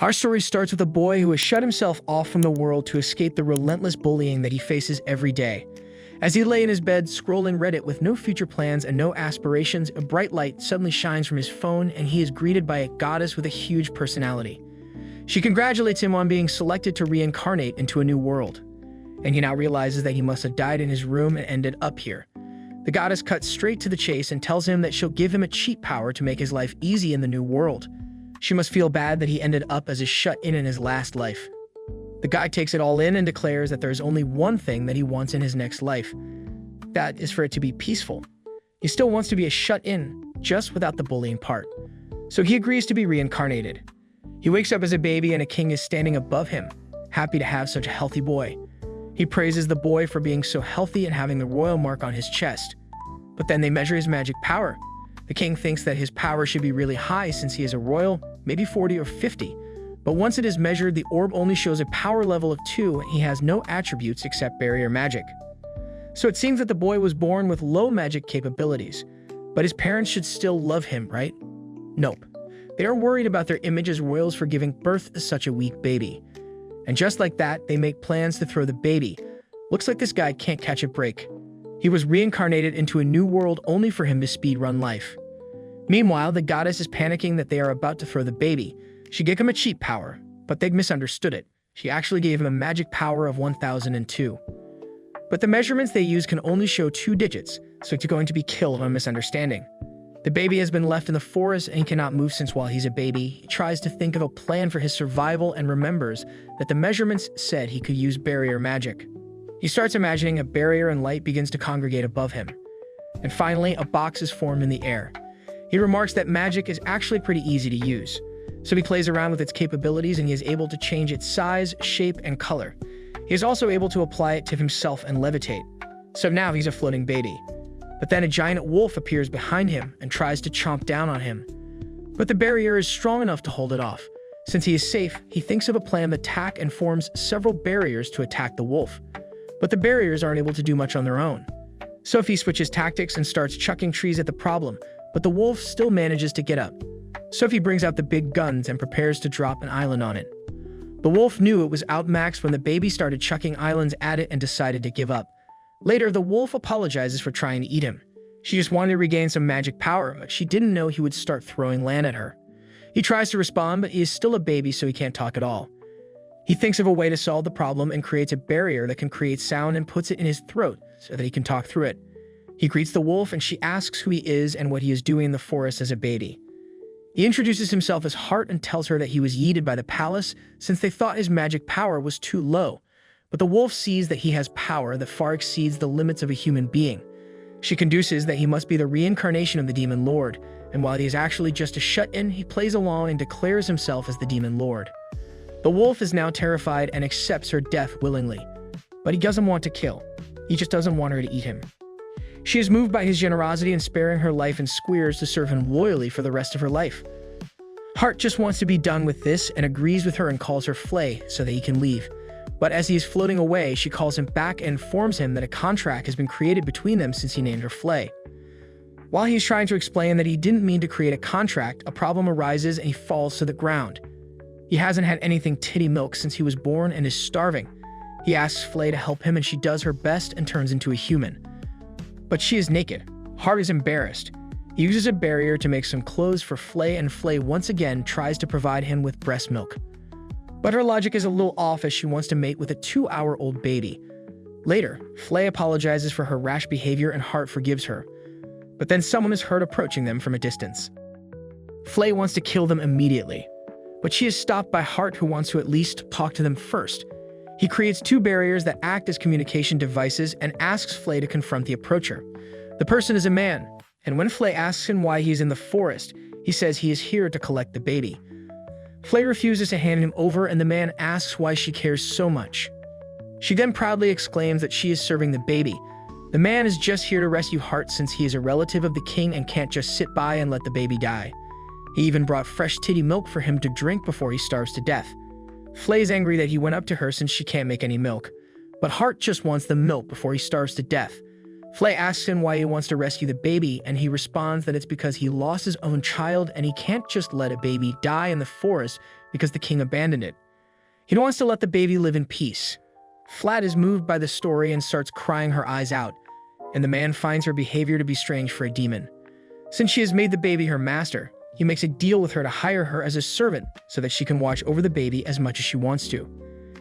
Our story starts with a boy who has shut himself off from the world to escape the relentless bullying that he faces every day. As he lay in his bed scrolling Reddit with no future plans and no aspirations, a bright light suddenly shines from his phone and he is greeted by a goddess with a huge personality. She congratulates him on being selected to reincarnate into a new world. And he now realizes that he must have died in his room and ended up here. The goddess cuts straight to the chase and tells him that she'll give him a cheat power to make his life easy in the new world. She must feel bad that he ended up as a shut-in in his last life. The guy takes it all in and declares that there's only one thing that he wants in his next life. That is for it to be peaceful. He still wants to be a shut-in, just without the bullying part. So he agrees to be reincarnated. He wakes up as a baby and a king is standing above him, happy to have such a healthy boy. He praises the boy for being so healthy and having the royal mark on his chest. But then they measure his magic power. The king thinks that his power should be really high since he is a royal, maybe 40 or 50. But once it is measured, the orb only shows a power level of 2 and he has no attributes except barrier magic. So it seems that the boy was born with low magic capabilities. But his parents should still love him, right? Nope. They are worried about their image as royals for giving birth to such a weak baby. And just like that, they make plans to throw the baby. Looks like this guy can't catch a break. He was reincarnated into a new world only for him to speedrun life. Meanwhile, the goddess is panicking that they are about to throw the baby. She gave him a cheat power, but they misunderstood it. She actually gave him a magic power of 1002. But the measurements they use can only show 2 digits, so it's going to be killed on misunderstanding. The baby has been left in the forest and cannot move since while he's a baby. He tries to think of a plan for his survival and remembers that the measurements said he could use barrier magic. He starts imagining a barrier and light begins to congregate above him. And finally, a box is formed in the air. He remarks that magic is actually pretty easy to use. So he plays around with its capabilities and he is able to change its size, shape, and color. He is also able to apply it to himself and levitate. So now he's a floating baby. But then a giant wolf appears behind him and tries to chomp down on him. But the barrier is strong enough to hold it off. Since he is safe, he thinks of a plan to attack and forms several barriers to attack the wolf. But the barriers aren't able to do much on their own. Sophie switches tactics and starts chucking trees at the problem, but the wolf still manages to get up. Sophie brings out the big guns and prepares to drop an island on it. The wolf knew it was outmaxed when the baby started chucking islands at it and decided to give up. Later, the wolf apologizes for trying to eat him. She just wanted to regain some magic power, but she didn't know he would start throwing land at her. He tries to respond, but he is still a baby, so he can't talk at all. He thinks of a way to solve the problem and creates a barrier that can create sound and puts it in his throat so that he can talk through it. He greets the wolf and she asks who he is and what he is doing in the forest as a baby. He introduces himself as Hart and tells her that he was yeeted by the palace since they thought his magic power was too low. But the wolf sees that he has power that far exceeds the limits of a human being. She conduces that he must be the reincarnation of the demon lord, and while he is actually just a shut-in, he plays along and declares himself as the demon lord. The wolf is now terrified and accepts her death willingly. But he doesn't want to kill. He just doesn't want her to eat him. She is moved by his generosity and sparing her life and squares to serve him loyally for the rest of her life. Hart just wants to be done with this and agrees with her and calls her Flay so that he can leave. But as he is floating away, she calls him back and informs him that a contract has been created between them since he named her Flay. While he is trying to explain that he didn't mean to create a contract, a problem arises and he falls to the ground. He hasn't had anything titty milk since he was born and is starving. He asks Flay to help him and she does her best and turns into a human. But she is naked. Hart is embarrassed. He uses a barrier to make some clothes for Flay and Flay once again tries to provide him with breast milk. But her logic is a little off as she wants to mate with a 2-hour-old baby. Later, Flay apologizes for her rash behavior and Hart forgives her. But then someone is heard approaching them from a distance. Flay wants to kill them immediately. But she is stopped by Hart, who wants to at least talk to them first. He creates 2 barriers that act as communication devices and asks Flay to confront the approacher. The person is a man, and when Flay asks him why he is in the forest, he says he is here to collect the baby. Flay refuses to hand him over and the man asks why she cares so much. She then proudly exclaims that she is serving the baby. The man is just here to rescue Hart since he is a relative of the king and can't just sit by and let the baby die. He even brought fresh titty milk for him to drink before he starves to death. Flay is angry that he went up to her since she can't make any milk. But Hart just wants the milk before he starves to death. Flay asks him why he wants to rescue the baby, and he responds that it's because he lost his own child and he can't just let a baby die in the forest because the king abandoned it. He wants to let the baby live in peace. Flat is moved by the story and starts crying her eyes out, and the man finds her behavior to be strange for a demon. Since she has made the baby her master, he makes a deal with her to hire her as a servant so that she can watch over the baby as much as she wants to.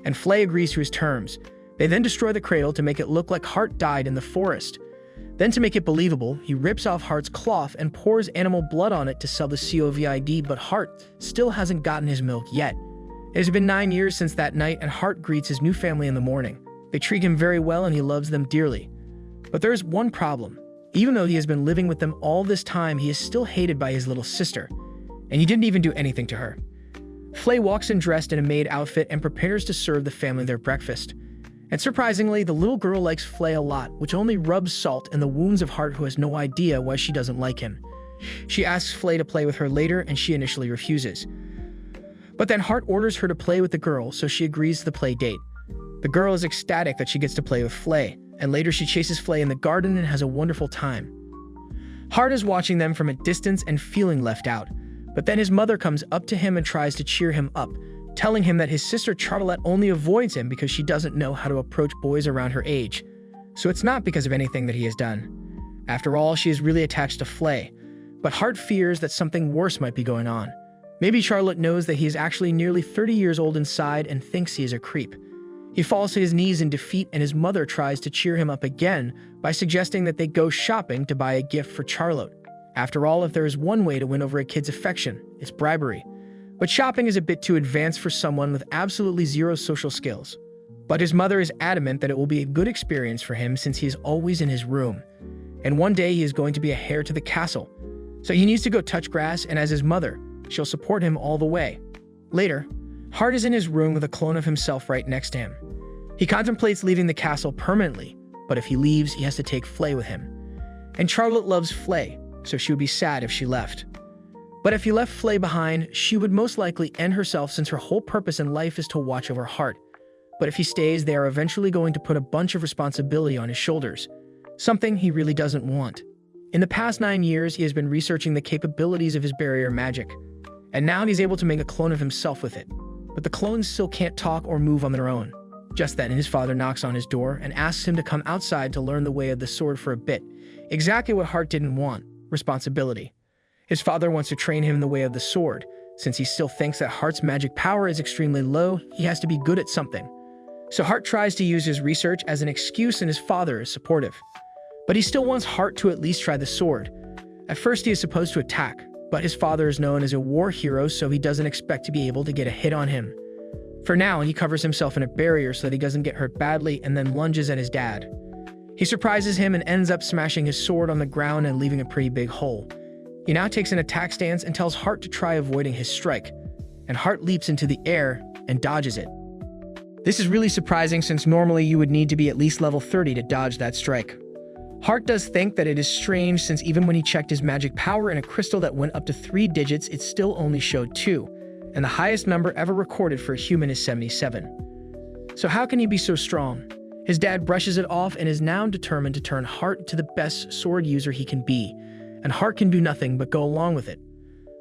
And Flay agrees to his terms. They then destroy the cradle to make it look like Hart died in the forest. Then, to make it believable, he rips off Hart's cloth and pours animal blood on it to sell the COVID, but Hart still hasn't gotten his milk yet. It has been 9 years since that night, and Hart greets his new family in the morning. They treat him very well and he loves them dearly. But there is one problem. Even though he has been living with them all this time, he is still hated by his little sister, and he didn't even do anything to her. Flay walks in dressed in a maid outfit and prepares to serve the family their breakfast. And surprisingly, the little girl likes Flay a lot, which only rubs salt in the wounds of Hart, who has no idea why she doesn't like him. She asks Flay to play with her later, and she initially refuses. But then Hart orders her to play with the girl, so she agrees to the play date. The girl is ecstatic that she gets to play with Flay, and later she chases Flay in the garden and has a wonderful time. Hart is watching them from a distance and feeling left out, but then his mother comes up to him and tries to cheer him up, telling him that his sister Charlotte only avoids him because she doesn't know how to approach boys around her age. So it's not because of anything that he has done. After all, she is really attached to Flay, but Hart fears that something worse might be going on. Maybe Charlotte knows that he is actually nearly 30 years old inside and thinks he is a creep. He falls to his knees in defeat, and his mother tries to cheer him up again by suggesting that they go shopping to buy a gift for Charlotte. After all, if there is one way to win over a kid's affection, it's bribery. But shopping is a bit too advanced for someone with absolutely zero social skills. But his mother is adamant that it will be a good experience for him since he is always in his room. And one day he is going to be a heir to the castle. So he needs to go touch grass, and as his mother, she'll support him all the way. Later, Hart is in his room with a clone of himself right next to him. He contemplates leaving the castle permanently, but if he leaves, he has to take Flay with him. And Charlotte loves Flay, so she would be sad if she left. But if he left Flay behind, she would most likely end herself since her whole purpose in life is to watch over Hart. But if he stays, they are eventually going to put a bunch of responsibility on his shoulders, something he really doesn't want. In the past 9 years, he has been researching the capabilities of his barrier magic, and now he's able to make a clone of himself with it. But the clones still can't talk or move on their own. Just then, his father knocks on his door and asks him to come outside to learn the way of the sword for a bit. Exactly what Hart didn't want: responsibility. His father wants to train him in the way of the sword. Since he still thinks that Hart's magic power is extremely low, he has to be good at something. So Hart tries to use his research as an excuse, and his father is supportive. But he still wants Hart to at least try the sword. At first, he is supposed to attack, but his father is known as a war hero, so he doesn't expect to be able to get a hit on him. For now, he covers himself in a barrier so that he doesn't get hurt badly, and then lunges at his dad. He surprises him and ends up smashing his sword on the ground and leaving a pretty big hole. He now takes an attack stance and tells Hart to try avoiding his strike, and Hart leaps into the air and dodges it. This is really surprising since normally you would need to be at least level 30 to dodge that strike. Hart does think that it is strange since even when he checked his magic power in a crystal that went up to 3 digits, it still only showed 2, and the highest number ever recorded for a human is 77. So how can he be so strong? His dad brushes it off and is now determined to turn Hart into the best sword user he can be, and Hart can do nothing but go along with it.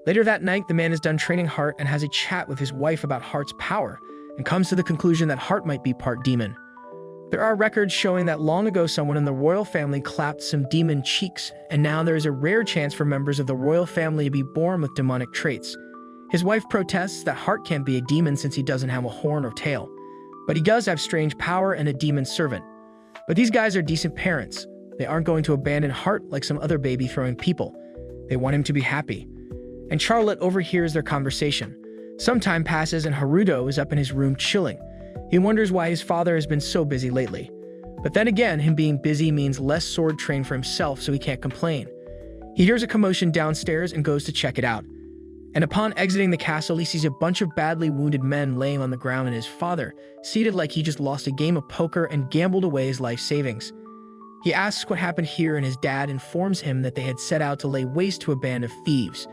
Later that night, the man is done training Hart and has a chat with his wife about Hart's power, and comes to the conclusion that Hart might be part demon. There are records showing that long ago someone in the royal family clapped some demon cheeks, and now there is a rare chance for members of the royal family to be born with demonic traits. His wife protests that Hart can't be a demon since he doesn't have a horn or tail, but he does have strange power and a demon servant. But these guys are decent parents. They aren't going to abandon Hart like some other baby-throwing people. They want him to be happy. And Charlotte overhears their conversation. Some time passes and Haruto is up in his room chilling. He wonders why his father has been so busy lately. But then again, him being busy means less sword train for himself, so he can't complain. He hears a commotion downstairs and goes to check it out. And upon exiting the castle, he sees a bunch of badly wounded men laying on the ground, and his father, seated like he just lost a game of poker and gambled away his life savings. He asks what happened here, and his dad informs him that they had set out to lay waste to a band of thieves.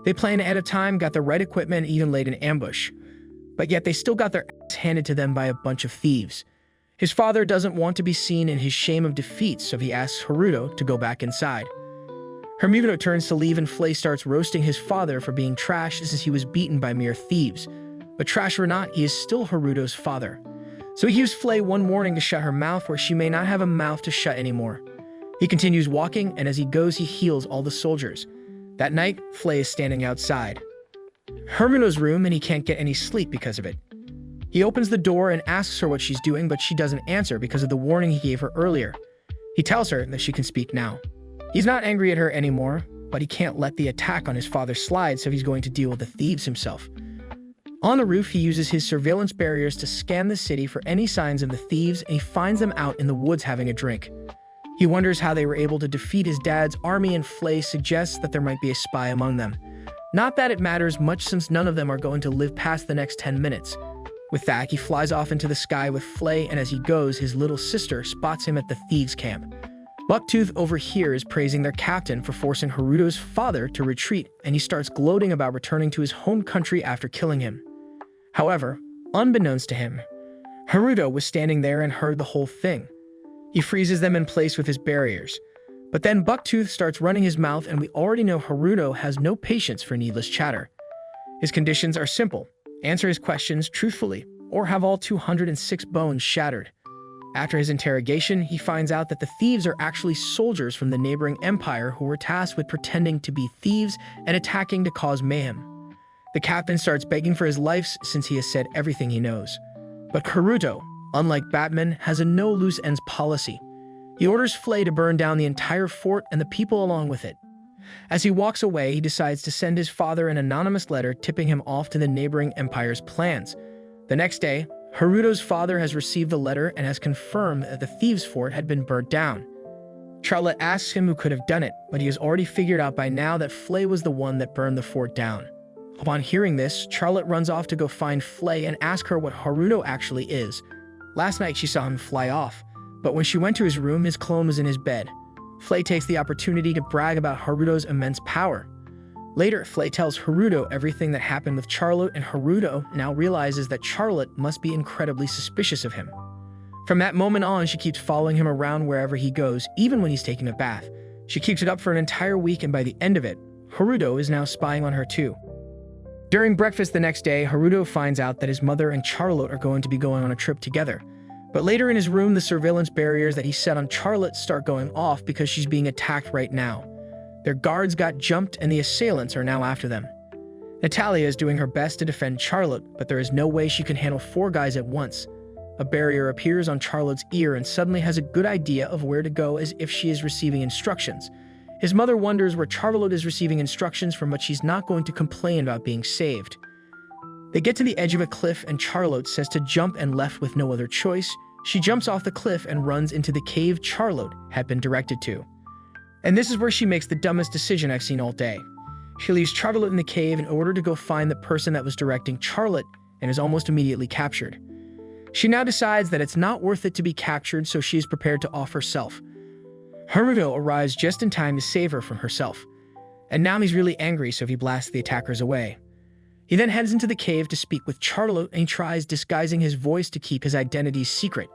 They planned ahead of time, got the right equipment, and even laid an ambush. But yet they still got their ass handed to them by a bunch of thieves. His father doesn't want to be seen in his shame of defeat, so he asks Haruto to go back inside. Haruto turns to leave and Flay starts roasting his father for being trash since he was beaten by mere thieves. But trash or not, he is still Haruto's father. So he gives Flay one warning to shut her mouth where she may not have a mouth to shut anymore. He continues walking, and as he goes, he heals all the soldiers. That night, Flay is standing outside Haruto's room and he can't get any sleep because of it. He opens the door and asks her what she's doing, but she doesn't answer because of the warning he gave her earlier. He tells her that she can speak now. He's not angry at her anymore, but he can't let the attack on his father slide, so he's going to deal with the thieves himself. On the roof, he uses his surveillance barriers to scan the city for any signs of the thieves, and he finds them out in the woods having a drink. He wonders how they were able to defeat his dad's army, and Flay suggests that there might be a spy among them. Not that it matters much since none of them are going to live past the next 10 minutes. With that, he flies off into the sky with Flay, and as he goes, his little sister spots him at the thieves' camp. Bucktooth overhears praising their captain for forcing Haruto's father to retreat, and he starts gloating about returning to his home country after killing him. However, unbeknownst to him, Haruto was standing there and heard the whole thing. He freezes them in place with his barriers. But then Bucktooth starts running his mouth, and we already know Haruto has no patience for needless chatter. His conditions are simple: answer his questions truthfully, or have all 206 bones shattered. After his interrogation, he finds out that the thieves are actually soldiers from the neighboring empire who were tasked with pretending to be thieves and attacking to cause mayhem. The captain starts begging for his life since he has said everything he knows. But Haruto, unlike Batman, has a no loose ends policy. He orders Flay to burn down the entire fort and the people along with it. As he walks away, he decides to send his father an anonymous letter tipping him off to the neighboring empire's plans. The next day, Haruto's father has received the letter and has confirmed that the thieves' fort had been burnt down. Charlotte asks him who could have done it, but he has already figured out by now that Flay was the one that burned the fort down. Upon hearing this, Charlotte runs off to go find Flay and ask her what Haruto actually is. Last night she saw him fly off, but when she went to his room, his clone was in his bed. Flay takes the opportunity to brag about Haruto's immense power. Later, Flay tells Haruto everything that happened with Charlotte, and Haruto now realizes that Charlotte must be incredibly suspicious of him. From that moment on, she keeps following him around wherever he goes, even when he's taking a bath. She keeps it up for an entire week, and by the end of it, Haruto is now spying on her too. During breakfast the next day, Haruto finds out that his mother and Charlotte are going to be going on a trip together. But later in his room, the surveillance barriers that he set on Charlotte start going off because she's being attacked right now. Their guards got jumped and the assailants are now after them. Natalia is doing her best to defend Charlotte, but there is no way she can handle 4 guys at once. A barrier appears on Charlotte's ear and suddenly has a good idea of where to go as if she is receiving instructions. His mother wonders where Charlotte is receiving instructions from, but she's not going to complain about being saved. They get to the edge of a cliff and Charlotte says to jump, and left with no other choice, she jumps off the cliff and runs into the cave Charlotte had been directed to. And this is where she makes the dumbest decision I've seen all day. She leaves Charlotte in the cave in order to go find the person that was directing Charlotte and is almost immediately captured. She now decides that it's not worth it to be captured, so she is prepared to off herself. Haruto arrives just in time to save her from herself. And now he's really angry, so he blasts the attackers away. He then heads into the cave to speak with Charlotte, and he tries disguising his voice to keep his identity secret.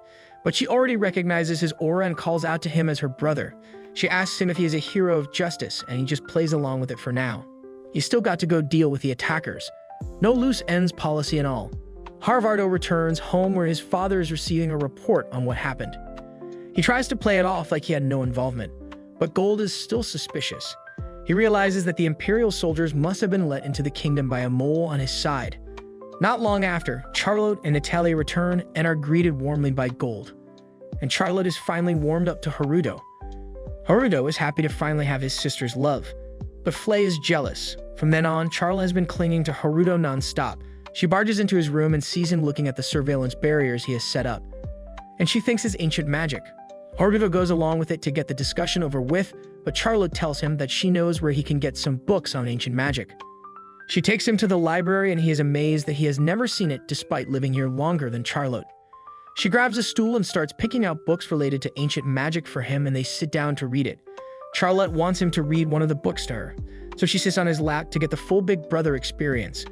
But she already recognizes his aura and calls out to him as her brother. She asks him if he is a hero of justice, and he just plays along with it for now. He's still got to go deal with the attackers. No loose ends policy and all. Haruto returns home where his father is receiving a report on what happened. He tries to play it off like he had no involvement, but Gold is still suspicious. He realizes that the Imperial soldiers must have been let into the kingdom by a mole on his side. Not long after, Charlotte and Natalia return and are greeted warmly by Gold. And Charlotte is finally warmed up to Haruto. Haruto is happy to finally have his sister's love, but Flay is jealous. From then on, Charlotte has been clinging to Haruto non-stop. She barges into his room and sees him looking at the surveillance barriers he has set up. And she thinks it's ancient magic. Haruto goes along with it to get the discussion over with, but Charlotte tells him that she knows where he can get some books on ancient magic. She takes him to the library and he is amazed that he has never seen it despite living here longer than Charlotte. She grabs a stool and starts picking out books related to ancient magic for him, and they sit down to read it. Charlotte wants him to read one of the books to her, so she sits on his lap to get the full Big Brother experience.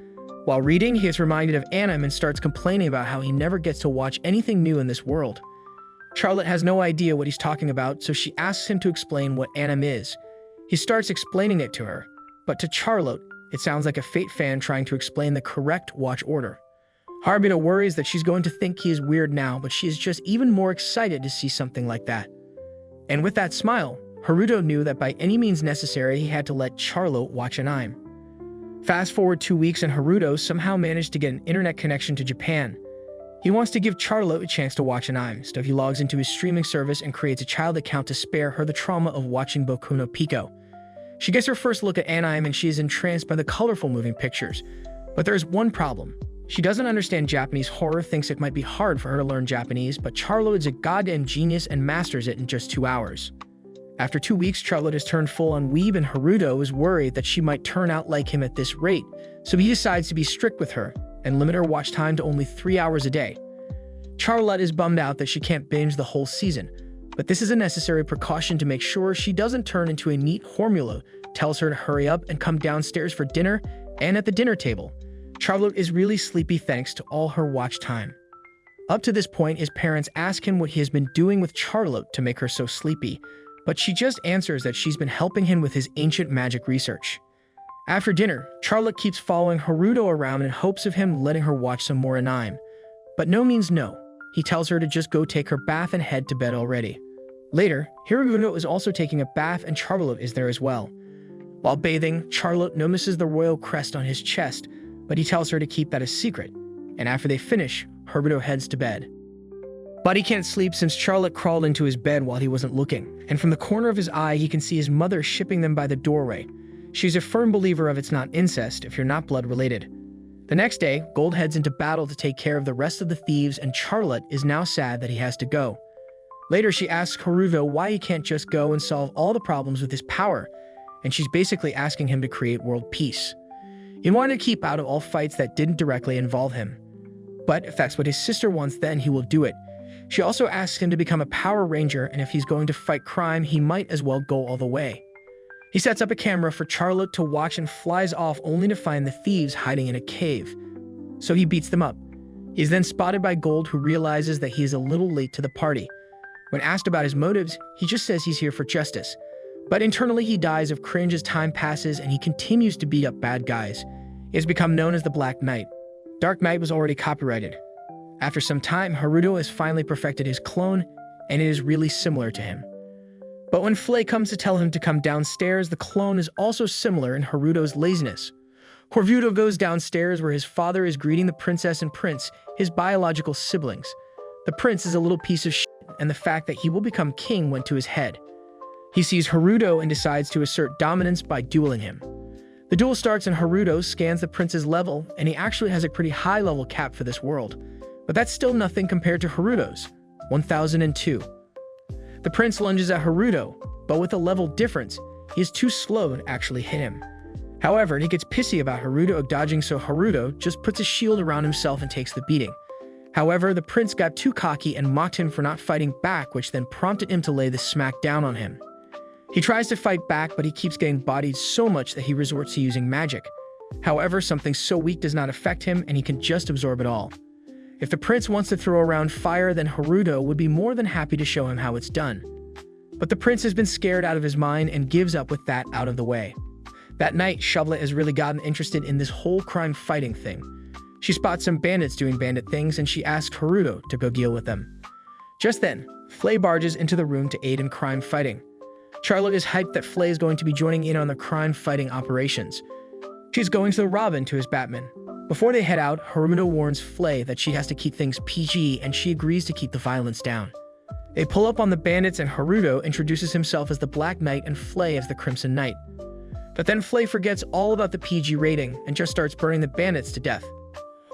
While reading, he is reminded of anime and starts complaining about how he never gets to watch anything new in this world. Charlotte has no idea what he's talking about, so she asks him to explain what anime is. He starts explaining it to her, but to Charlotte, it sounds like a Fate fan trying to explain the correct watch order. Haruto worries that she's going to think he is weird now, but she is just even more excited to see something like that. And with that smile, Haruto knew that by any means necessary he had to let Charlotte watch anime. Fast forward 2 weeks and Haruto somehow managed to get an internet connection to Japan. He wants to give Charlotte a chance to watch anime, so he logs into his streaming service and creates a child account to spare her the trauma of watching Boku no Pico. She gets her first look at anime and she is entranced by the colorful moving pictures. But there is one problem. She doesn't understand Japanese horror, thinks it might be hard for her to learn Japanese, but Charlotte is a goddamn genius and masters it in just 2 hours. After 2 weeks, Charlotte has turned full on weeb and Haruto is worried that she might turn out like him at this rate, so he decides to be strict with her and limit her watch time to only 3 hours a day. Charlotte is bummed out that she can't binge the whole season, but this is a necessary precaution to make sure she doesn't turn into a NEET formula, tells her to hurry up and come downstairs for dinner, and at the dinner table, Charlotte is really sleepy thanks to all her watch time. Up to this point, his parents ask him what he has been doing with Charlotte to make her so sleepy, but she just answers that she's been helping him with his ancient magic research. After dinner, Charlotte keeps following Haruto around in hopes of him letting her watch some more anime. But no means no. He tells her to just go take her bath and head to bed already. Later, Haruto is also taking a bath and Charlotte is there as well. While bathing, Charlotte notices the royal crest on his chest, but he tells her to keep that a secret. And after they finish, Haruto heads to bed. But he can't sleep since Charlotte crawled into his bed while he wasn't looking, and from the corner of his eye he can see his mother shipping them by the doorway. She's a firm believer of it's not incest if you're not blood related. The next day, Gold heads into battle to take care of the rest of the thieves, and Charlotte is now sad that he has to go. Later, she asks Haruto why he can't just go and solve all the problems with his power, and she's basically asking him to create world peace. He wanted to keep out of all fights that didn't directly involve him. But if that's what his sister wants, then he will do it. She also asks him to become a Power Ranger, and if he's going to fight crime, he might as well go all the way. He sets up a camera for Charlotte to watch and flies off only to find the thieves hiding in a cave. So he beats them up. He's then spotted by Gold, who realizes that he is a little late to the party. When asked about his motives, he just says he's here for justice. But internally he dies of cringe as time passes and he continues to beat up bad guys. He has become known as the Black Knight. Dark Knight was already copyrighted. After some time, Haruto has finally perfected his clone, and it is really similar to him. But when Flay comes to tell him to come downstairs, the clone is also similar in Haruto's laziness. Haruto goes downstairs where his father is greeting the princess and prince, his biological siblings. The prince is a little piece of shit, and the fact that he will become king went to his head. He sees Haruto and decides to assert dominance by dueling him. The duel starts and Haruto scans the prince's level, and he actually has a pretty high level cap for this world. But that's still nothing compared to Haruto's, 1002. The prince lunges at Haruto, but with a level difference, he is too slow to actually hit him. However, he gets pissy about Haruto dodging, so Haruto just puts a shield around himself and takes the beating. However, the prince got too cocky and mocked him for not fighting back, which then prompted him to lay the smack down on him. He tries to fight back, but he keeps getting bodied so much that he resorts to using magic. However, something so weak does not affect him, and he can just absorb it all. If the prince wants to throw around fire, then Haruto would be more than happy to show him how it's done. But the prince has been scared out of his mind and gives up with that out of the way. That night, Charlotte has really gotten interested in this whole crime fighting thing. She spots some bandits doing bandit things and she asks Haruto to go deal with them. Just then, Flay barges into the room to aid in crime fighting. Charlotte is hyped that Flay is going to be joining in on the crime fighting operations. She's going to Robin to his Batman. Before they head out, Haruto warns Flay that she has to keep things PG and she agrees to keep the violence down. They pull up on the bandits and Haruto introduces himself as the Black Knight and Flay as the Crimson Knight. But then Flay forgets all about the PG rating and just starts burning the bandits to death.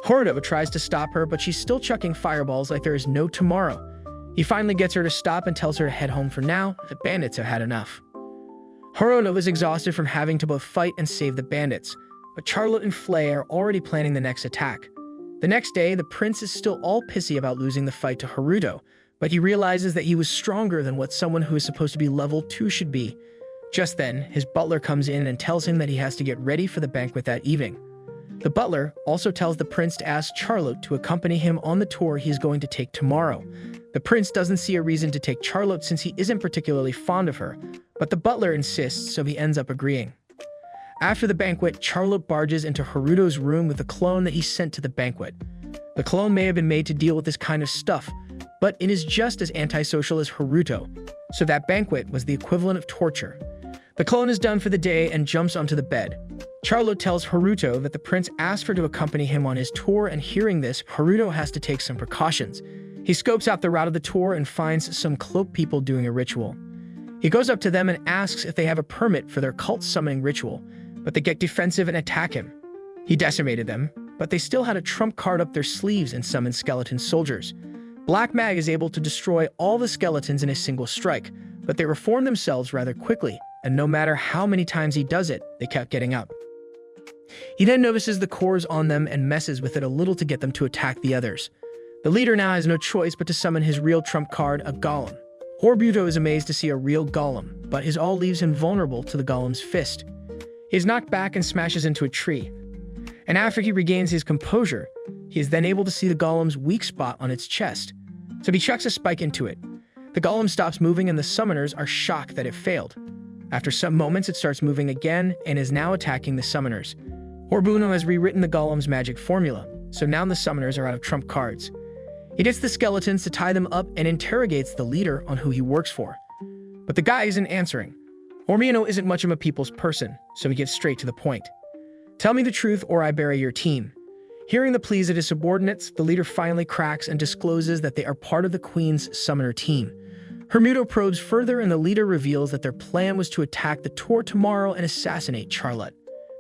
Haruto tries to stop her, but she's still chucking fireballs like there is no tomorrow. He finally gets her to stop and tells her to head home for now. The bandits have had enough. Haruto is exhausted from having to both fight and save the bandits, but Charlotte and Flay are already planning the next attack. The next day, the prince is still all pissy about losing the fight to Haruto, but he realizes that he was stronger than what someone who is supposed to be level 2 should be. Just then, his butler comes in and tells him that he has to get ready for the banquet that evening. The butler also tells the prince to ask Charlotte to accompany him on the tour he is going to take tomorrow. The prince doesn't see a reason to take Charlotte since he isn't particularly fond of her, but the butler insists, so he ends up agreeing. After the banquet, Charlotte barges into Haruto's room with the clone that he sent to the banquet. The clone may have been made to deal with this kind of stuff, but it is just as antisocial as Haruto, so that banquet was the equivalent of torture. The clone is done for the day and jumps onto the bed. Charlotte tells Haruto that the prince asked her to accompany him on his tour, and hearing this, Haruto has to take some precautions. He scopes out the route of the tour and finds some cloaked people doing a ritual. He goes up to them and asks if they have a permit for their cult summoning ritual, but they get defensive and attack him. He decimated them, but they still had a trump card up their sleeves and summoned skeleton soldiers. Black Mag is able to destroy all the skeletons in a single strike, but they reform themselves rather quickly, and no matter how many times he does it, they kept getting up. He then notices the cores on them and messes with it a little to get them to attack the others. The leader now has no choice but to summon his real trump card, a golem. Haruto is amazed to see a real golem, but his all leaves him vulnerable to the golem's fist. He is knocked back and smashes into a tree. And after he regains his composure, he is then able to see the golem's weak spot on its chest. So he chucks a spike into it. The golem stops moving and the summoners are shocked that it failed. After some moments, it starts moving again and is now attacking the summoners. Haruto has rewritten the golem's magic formula, so now the summoners are out of trump cards. He gets the skeletons to tie them up and interrogates the leader on who he works for. But the guy isn't answering. Haruto isn't much of a people's person, so he gets straight to the point. Tell me the truth or I bury your team. Hearing the pleas of his subordinates, the leader finally cracks and discloses that they are part of the Queen's summoner team. Haruto probes further and the leader reveals that their plan was to attack the tour tomorrow and assassinate Charlotte.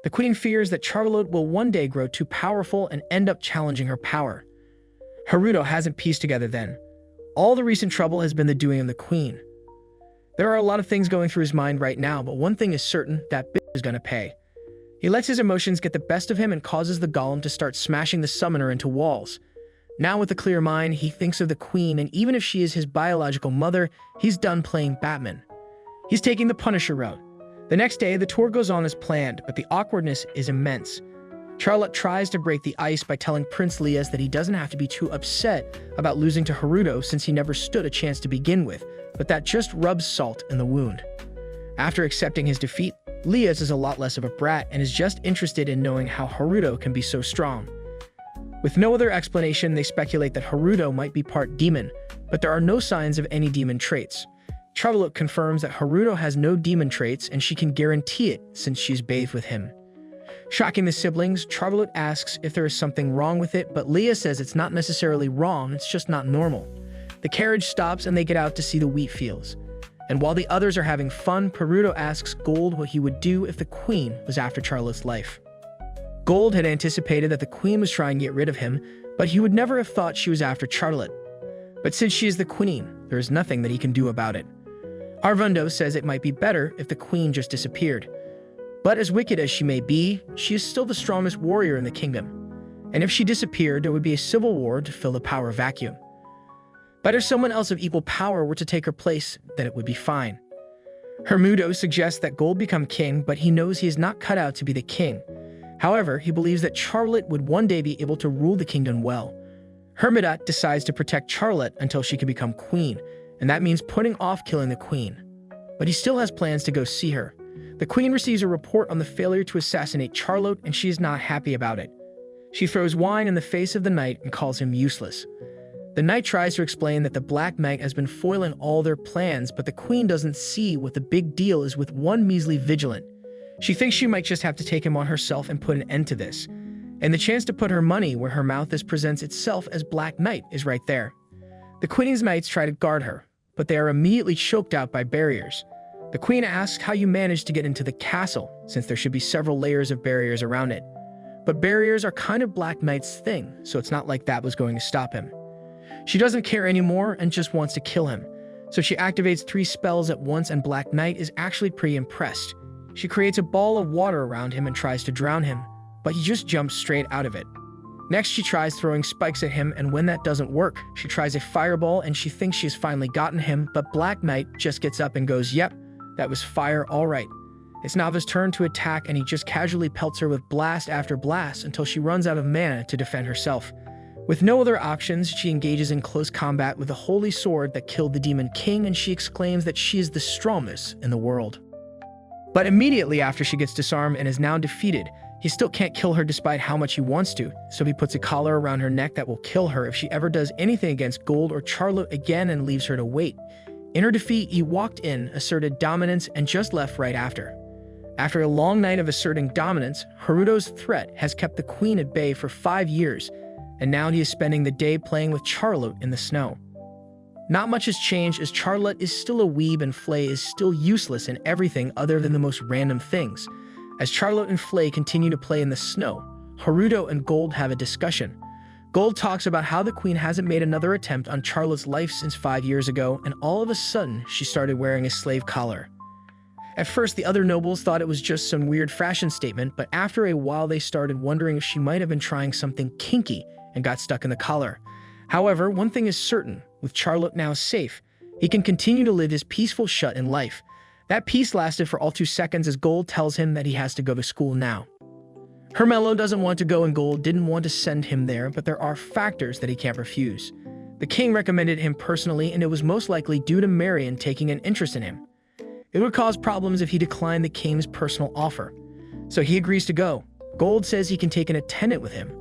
The Queen fears that Charlotte will one day grow too powerful and end up challenging her power. Haruto hasn't pieced together then. All the recent trouble has been the doing of the Queen. There are a lot of things going through his mind right now, but one thing is certain, that bitch is gonna pay. He lets his emotions get the best of him and causes the golem to start smashing the summoner into walls. Now with a clear mind, he thinks of the Queen, and even if she is his biological mother, he's done playing Batman. He's taking the Punisher route. The next day, the tour goes on as planned, but the awkwardness is immense. Charlotte tries to break the ice by telling Prince Lias that he doesn't have to be too upset about losing to Haruto since he never stood a chance to begin with, but that just rubs salt in the wound. After accepting his defeat, Lias is a lot less of a brat and is just interested in knowing how Haruto can be so strong. With no other explanation, they speculate that Haruto might be part demon, but there are no signs of any demon traits. Charlotte confirms that Haruto has no demon traits and she can guarantee it since she's bathed with him. Shocking the siblings, Charlotte asks if there is something wrong with it, but Leah says it's not necessarily wrong, it's just not normal. The carriage stops and they get out to see the wheat fields. And while the others are having fun, Haruto asks Gold what he would do if the Queen was after Charlotte's life. Gold had anticipated that the Queen was trying to get rid of him, but he would never have thought she was after Charlotte. But since she is the Queen, there is nothing that he can do about it. Arvundo says it might be better if the Queen just disappeared. But as wicked as she may be, she is still the strongest warrior in the kingdom. And if she disappeared, there would be a civil war to fill the power vacuum. But if someone else of equal power were to take her place, then it would be fine. Haruto suggests that Gold become king, but he knows he is not cut out to be the king. However, he believes that Charlotte would one day be able to rule the kingdom well. Hermidat decides to protect Charlotte until she can become queen, and that means putting off killing the queen. But he still has plans to go see her. The queen receives a report on the failure to assassinate Charlotte, and she is not happy about it. She throws wine in the face of the knight and calls him useless. The knight tries to explain that the Black Knight has been foiling all their plans, but the queen doesn't see what the big deal is with one measly vigilant. She thinks she might just have to take him on herself and put an end to this. And the chance to put her money where her mouth is presents itself as Black Knight is right there. The queen's knights try to guard her, but they are immediately choked out by barriers. The queen asks how you managed to get into the castle, since there should be several layers of barriers around it. But barriers are kind of Black Knight's thing, so it's not like that was going to stop him. She doesn't care anymore and just wants to kill him. So she activates 3 spells at once, and Black Knight is actually pretty impressed. She creates a ball of water around him and tries to drown him, but he just jumps straight out of it. Next, she tries throwing spikes at him, and when that doesn't work, she tries a fireball and she thinks she's finally gotten him, but Black Knight just gets up and goes, "Yep, that was fire, all right." It's Nava's turn to attack, and he just casually pelts her with blast after blast until she runs out of mana to defend herself. With no other options, she engages in close combat with the holy sword that killed the Demon King, and she exclaims that she is the strongest in the world. But immediately after she gets disarmed and is now defeated, he still can't kill her despite how much he wants to, so he puts a collar around her neck that will kill her if she ever does anything against Gold or Charlotte again, and leaves her to wait. In her defeat, he walked in, asserted dominance, and just left right after. After a long night of asserting dominance, Haruto's threat has kept the queen at bay for 5 years, and now he is spending the day playing with Charlotte in the snow. Not much has changed, as Charlotte is still a weeb and Flay is still useless in everything other than the most random things. As Charlotte and Flay continue to play in the snow, Haruto and Gold have a discussion. Gold talks about how the queen hasn't made another attempt on Charlotte's life since 5 years ago, and all of a sudden, she started wearing a slave collar. At first, the other nobles thought it was just some weird fashion statement, but after a while they started wondering if she might have been trying something kinky and got stuck in the collar. However, one thing is certain, with Charlotte now safe, he can continue to live his peaceful shut in life. That peace lasted for all 2 seconds as Gold tells him that he has to go to school now. Hermelo doesn't want to go and Gold didn't want to send him there, but there are factors that he can't refuse. The king recommended him personally, and it was most likely due to Marion taking an interest in him. It would cause problems if he declined the king's personal offer. So he agrees to go. Gold says he can take an attendant with him.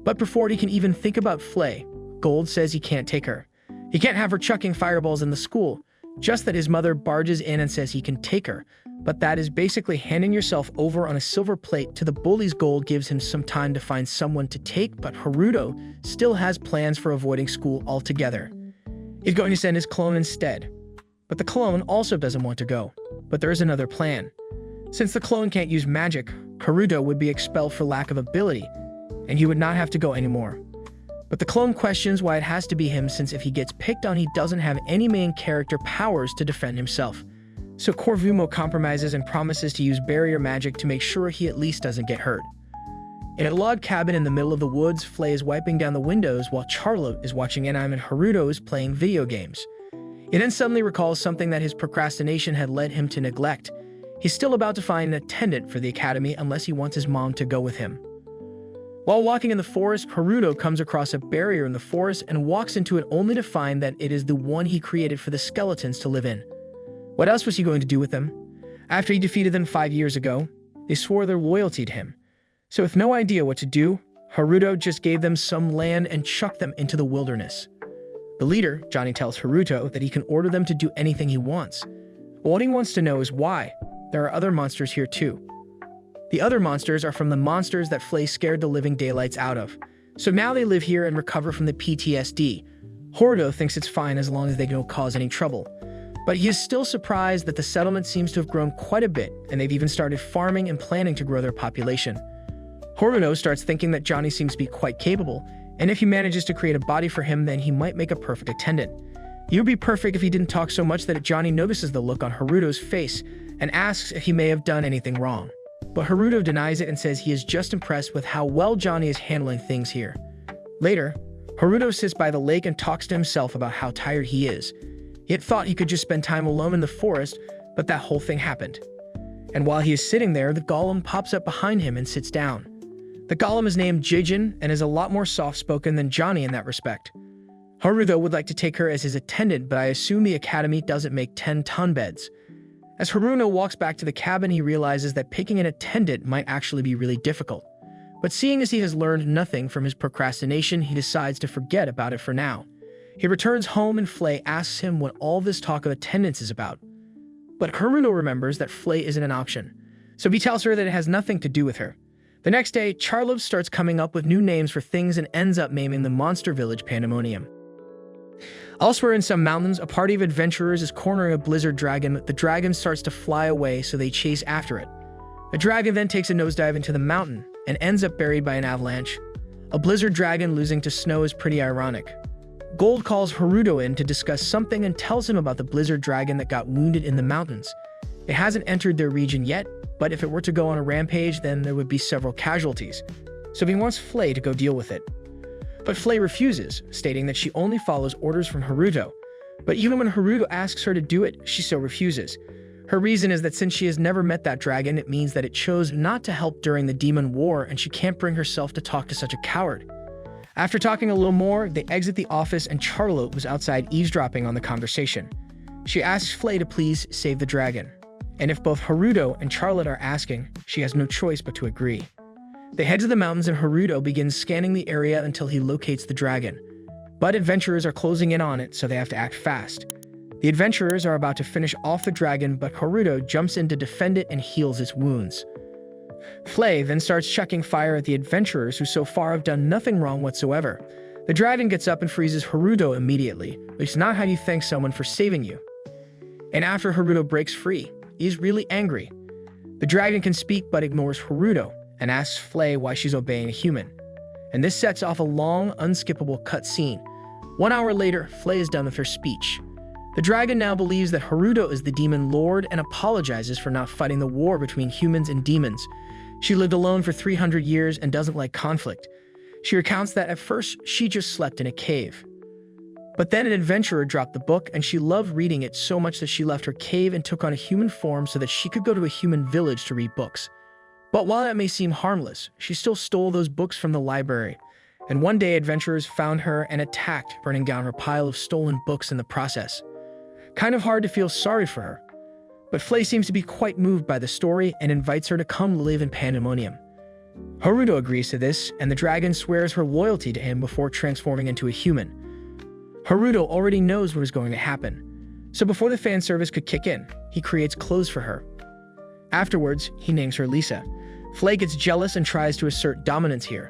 But before he can even think about Flay, Gold says he can't take her. He can't have her chucking fireballs in the school, just that his mother barges in and says he can take her. But that is basically handing yourself over on a silver plate to the bullies. Gold gives him some time to find someone to take, but Haruto still has plans for avoiding school altogether. He's going to send his clone instead. But the clone also doesn't want to go. But there is another plan. Since the clone can't use magic, Haruto would be expelled for lack of ability, and he would not have to go anymore. But the clone questions why it has to be him, since if he gets picked on, he doesn't have any main character powers to defend himself. So Corvumo compromises and promises to use barrier magic to make sure he at least doesn't get hurt. In a log cabin in the middle of the woods, Flay is wiping down the windows while Charlotte is watching anime and Haruto is playing video games. He then suddenly recalls something that his procrastination had led him to neglect. He's still about to find an attendant for the academy unless he wants his mom to go with him. While walking in the forest, Haruto comes across a barrier in the forest and walks into it only to find that it is the one he created for the skeletons to live in. What else was he going to do with them? After he defeated them 5 years ago, they swore their loyalty to him. So with no idea what to do, Haruto just gave them some land and chucked them into the wilderness. The leader, Johnny, tells Haruto that he can order them to do anything he wants. What he wants to know is why. There are other monsters here too. The other monsters are from the monsters that Flay scared the living daylights out of. So now they live here and recover from the PTSD. Haruto thinks it's fine as long as they don't cause any trouble. But he is still surprised that the settlement seems to have grown quite a bit, and they've even started farming and planning to grow their population. Haruto starts thinking that Johnny seems to be quite capable, and if he manages to create a body for him, then he might make a perfect attendant. He would be perfect if he didn't talk so much that Johnny notices the look on Haruto's face and asks if he may have done anything wrong. But Haruto denies it and says he is just impressed with how well Johnny is handling things here. Later, Haruto sits by the lake and talks to himself about how tired he is. He had thought he could just spend time alone in the forest, but that whole thing happened. And while he is sitting there, the golem pops up behind him and sits down. The golem is named Jijin and is a lot more soft-spoken than Johnny in that respect. Haruto would like to take her as his attendant, but I assume the academy doesn't make 10-ton beds. As Haruto walks back to the cabin, he realizes that picking an attendant might actually be really difficult. But seeing as he has learned nothing from his procrastination, he decides to forget about it for now. He returns home and Flay asks him what all this talk of attendance is about. But Haruto remembers that Flay isn't an option, so he tells her that it has nothing to do with her. The next day, Charlotte starts coming up with new names for things and ends up naming the monster village Pandemonium. Elsewhere in some mountains, a party of adventurers is cornering a blizzard dragon. The dragon starts to fly away, so they chase after it. The dragon then takes a nosedive into the mountain and ends up buried by an avalanche. A blizzard dragon losing to snow is pretty ironic. Gold calls Haruto in to discuss something and tells him about the blizzard dragon that got wounded in the mountains. It hasn't entered their region yet, but if it were to go on a rampage, then there would be several casualties. So he wants Flay to go deal with it. But Flay refuses, stating that she only follows orders from Haruto. But even when Haruto asks her to do it, she still refuses. Her reason is that since she has never met that dragon, it means that it chose not to help during the demon war, and she can't bring herself to talk to such a coward. After talking a little more, they exit the office and Charlotte was outside eavesdropping on the conversation. She asks Flay to please save the dragon. And if both Haruto and Charlotte are asking, she has no choice but to agree. They head to the mountains and Haruto begins scanning the area until he locates the dragon. But adventurers are closing in on it, so they have to act fast. The adventurers are about to finish off the dragon, but Haruto jumps in to defend it and heals its wounds. Flay then starts chucking fire at the adventurers who so far have done nothing wrong whatsoever. The dragon gets up and freezes Haruto immediately, which is not how you thank someone for saving you. And after Haruto breaks free, he's really angry. The dragon can speak but ignores Haruto and asks Flay why she's obeying a human. And this sets off a long, unskippable cutscene. 1 hour later, Flay is done with her speech. The dragon now believes that Haruto is the demon lord and apologizes for not fighting the war between humans and demons. She lived alone for 300 years and doesn't like conflict. She recounts that at first she just slept in a cave. But then an adventurer dropped the book and she loved reading it so much that she left her cave and took on a human form so that she could go to a human village to read books. But while that may seem harmless, she still stole those books from the library. And one day adventurers found her and attacked, burning down her pile of stolen books in the process. Kind of hard to feel sorry for her. But Flay seems to be quite moved by the story and invites her to come live in Pandemonium. Haruto agrees to this, and the dragon swears her loyalty to him before transforming into a human. Haruto already knows what is going to happen, so before the fan service could kick in, he creates clothes for her. Afterwards, he names her Lisa. Flay gets jealous and tries to assert dominance here,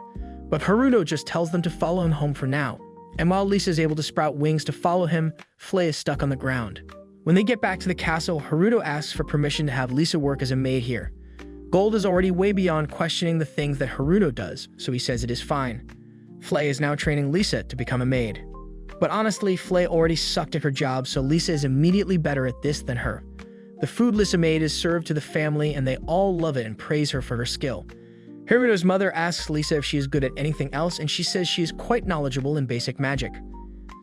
but Haruto just tells them to follow him home for now. And while Lisa is able to sprout wings to follow him, Flay is stuck on the ground. When they get back to the castle, Haruto asks for permission to have Lisa work as a maid here. Gold is already way beyond questioning the things that Haruto does, so he says it is fine. Flay is now training Lisa to become a maid. But honestly, Flay already sucked at her job, so Lisa is immediately better at this than her. The food Lisa made is served to the family, and they all love it and praise her for her skill. Haruto's mother asks Lisa if she is good at anything else, and she says she is quite knowledgeable in basic magic.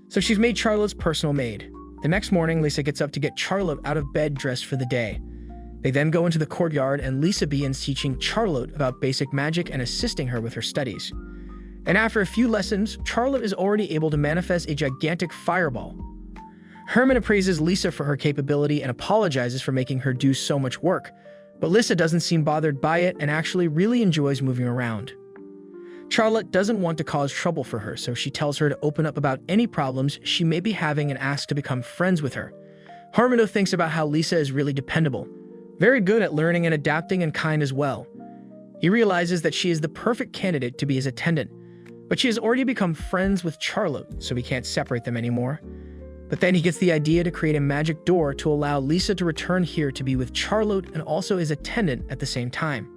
So she's made Charlotte's personal maid. The next morning, Lisa gets up to get Charlotte out of bed dressed for the day. They then go into the courtyard, and Lisa begins teaching Charlotte about basic magic and assisting her with her studies. And after a few lessons, Charlotte is already able to manifest a gigantic fireball. Herman appraises Lisa for her capability and apologizes for making her do so much work, but Lisa doesn't seem bothered by it and actually really enjoys moving around. Charlotte doesn't want to cause trouble for her, so she tells her to open up about any problems she may be having and asks to become friends with her. Haruto thinks about how Lisa is really dependable, very good at learning and adapting, and kind as well. He realizes that she is the perfect candidate to be his attendant, but she has already become friends with Charlotte, so he can't separate them anymore. But then he gets the idea to create a magic door to allow Lisa to return here to be with Charlotte and also his attendant at the same time.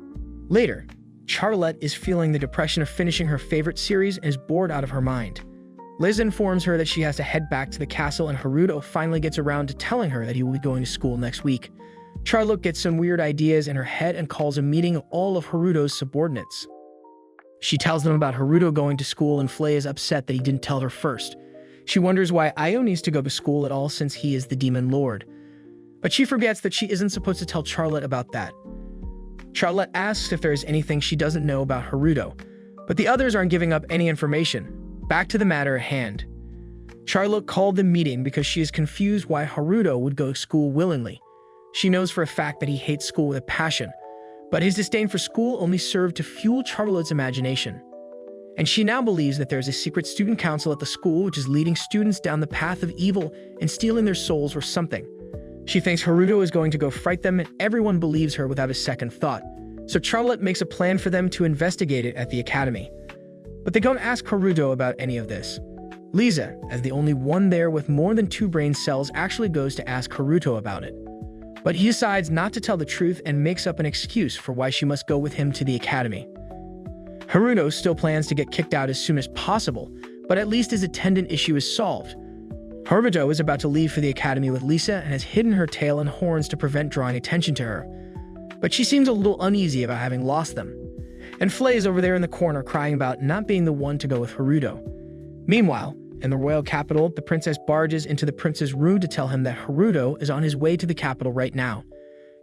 Later, Charlotte is feeling the depression of finishing her favorite series and is bored out of her mind. Liz informs her that she has to head back to the castle, and Haruto finally gets around to telling her that he will be going to school next week. Charlotte gets some weird ideas in her head and calls a meeting of all of Haruto's subordinates. She tells them about Haruto going to school, and Flay is upset that he didn't tell her first. She wonders why Io needs to go to school at all since he is the demon lord. But she forgets that she isn't supposed to tell Charlotte about that. Charlotte asks if there is anything she doesn't know about Haruto, but the others aren't giving up any information. Back to the matter at hand. Charlotte called the meeting because she is confused why Haruto would go to school willingly. She knows for a fact that he hates school with a passion, but his disdain for school only served to fuel Charlotte's imagination. And she now believes that there is a secret student council at the school which is leading students down the path of evil and stealing their souls or something. She thinks Haruto is going to go fight them, and everyone believes her without a second thought. So Charlotte makes a plan for them to investigate it at the academy. But they don't ask Haruto about any of this. Lisa, as the only one there with more than 2 brain cells, actually goes to ask Haruto about it. But he decides not to tell the truth and makes up an excuse for why she must go with him to the academy. Haruto still plans to get kicked out as soon as possible, but at least his attendant issue is solved. Haruto is about to leave for the academy with Lisa and has hidden her tail and horns to prevent drawing attention to her. But she seems a little uneasy about having lost them. And Flay is over there in the corner crying about not being the one to go with Haruto. Meanwhile, in the royal capital, the princess barges into the prince's room to tell him that Haruto is on his way to the capital right now.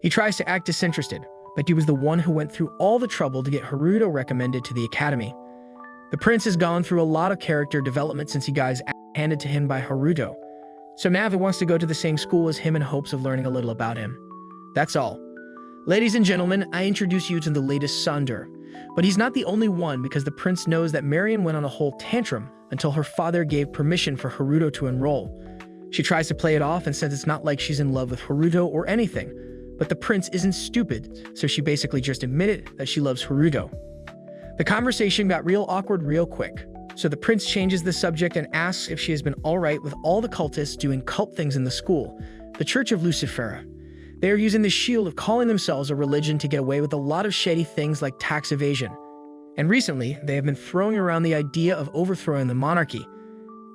He tries to act disinterested, but he was the one who went through all the trouble to get Haruto recommended to the academy. The prince has gone through a lot of character development since he got his ass handed to him by Haruto. So now he wants to go to the same school as him in hopes of learning a little about him. That's all. Ladies and gentlemen, I introduce you to the latest Sonder. But he's not the only one, because the prince knows that Marion went on a whole tantrum until her father gave permission for Haruto to enroll. She tries to play it off and says it's not like she's in love with Haruto or anything, but the prince isn't stupid, so she basically just admitted that she loves Haruto. The conversation got real awkward real quick, so the prince changes the subject and asks if she has been alright with all the cultists doing cult things in the school, the Church of Lucifera. They are using the shield of calling themselves a religion to get away with a lot of shady things like tax evasion. And recently, they have been throwing around the idea of overthrowing the monarchy.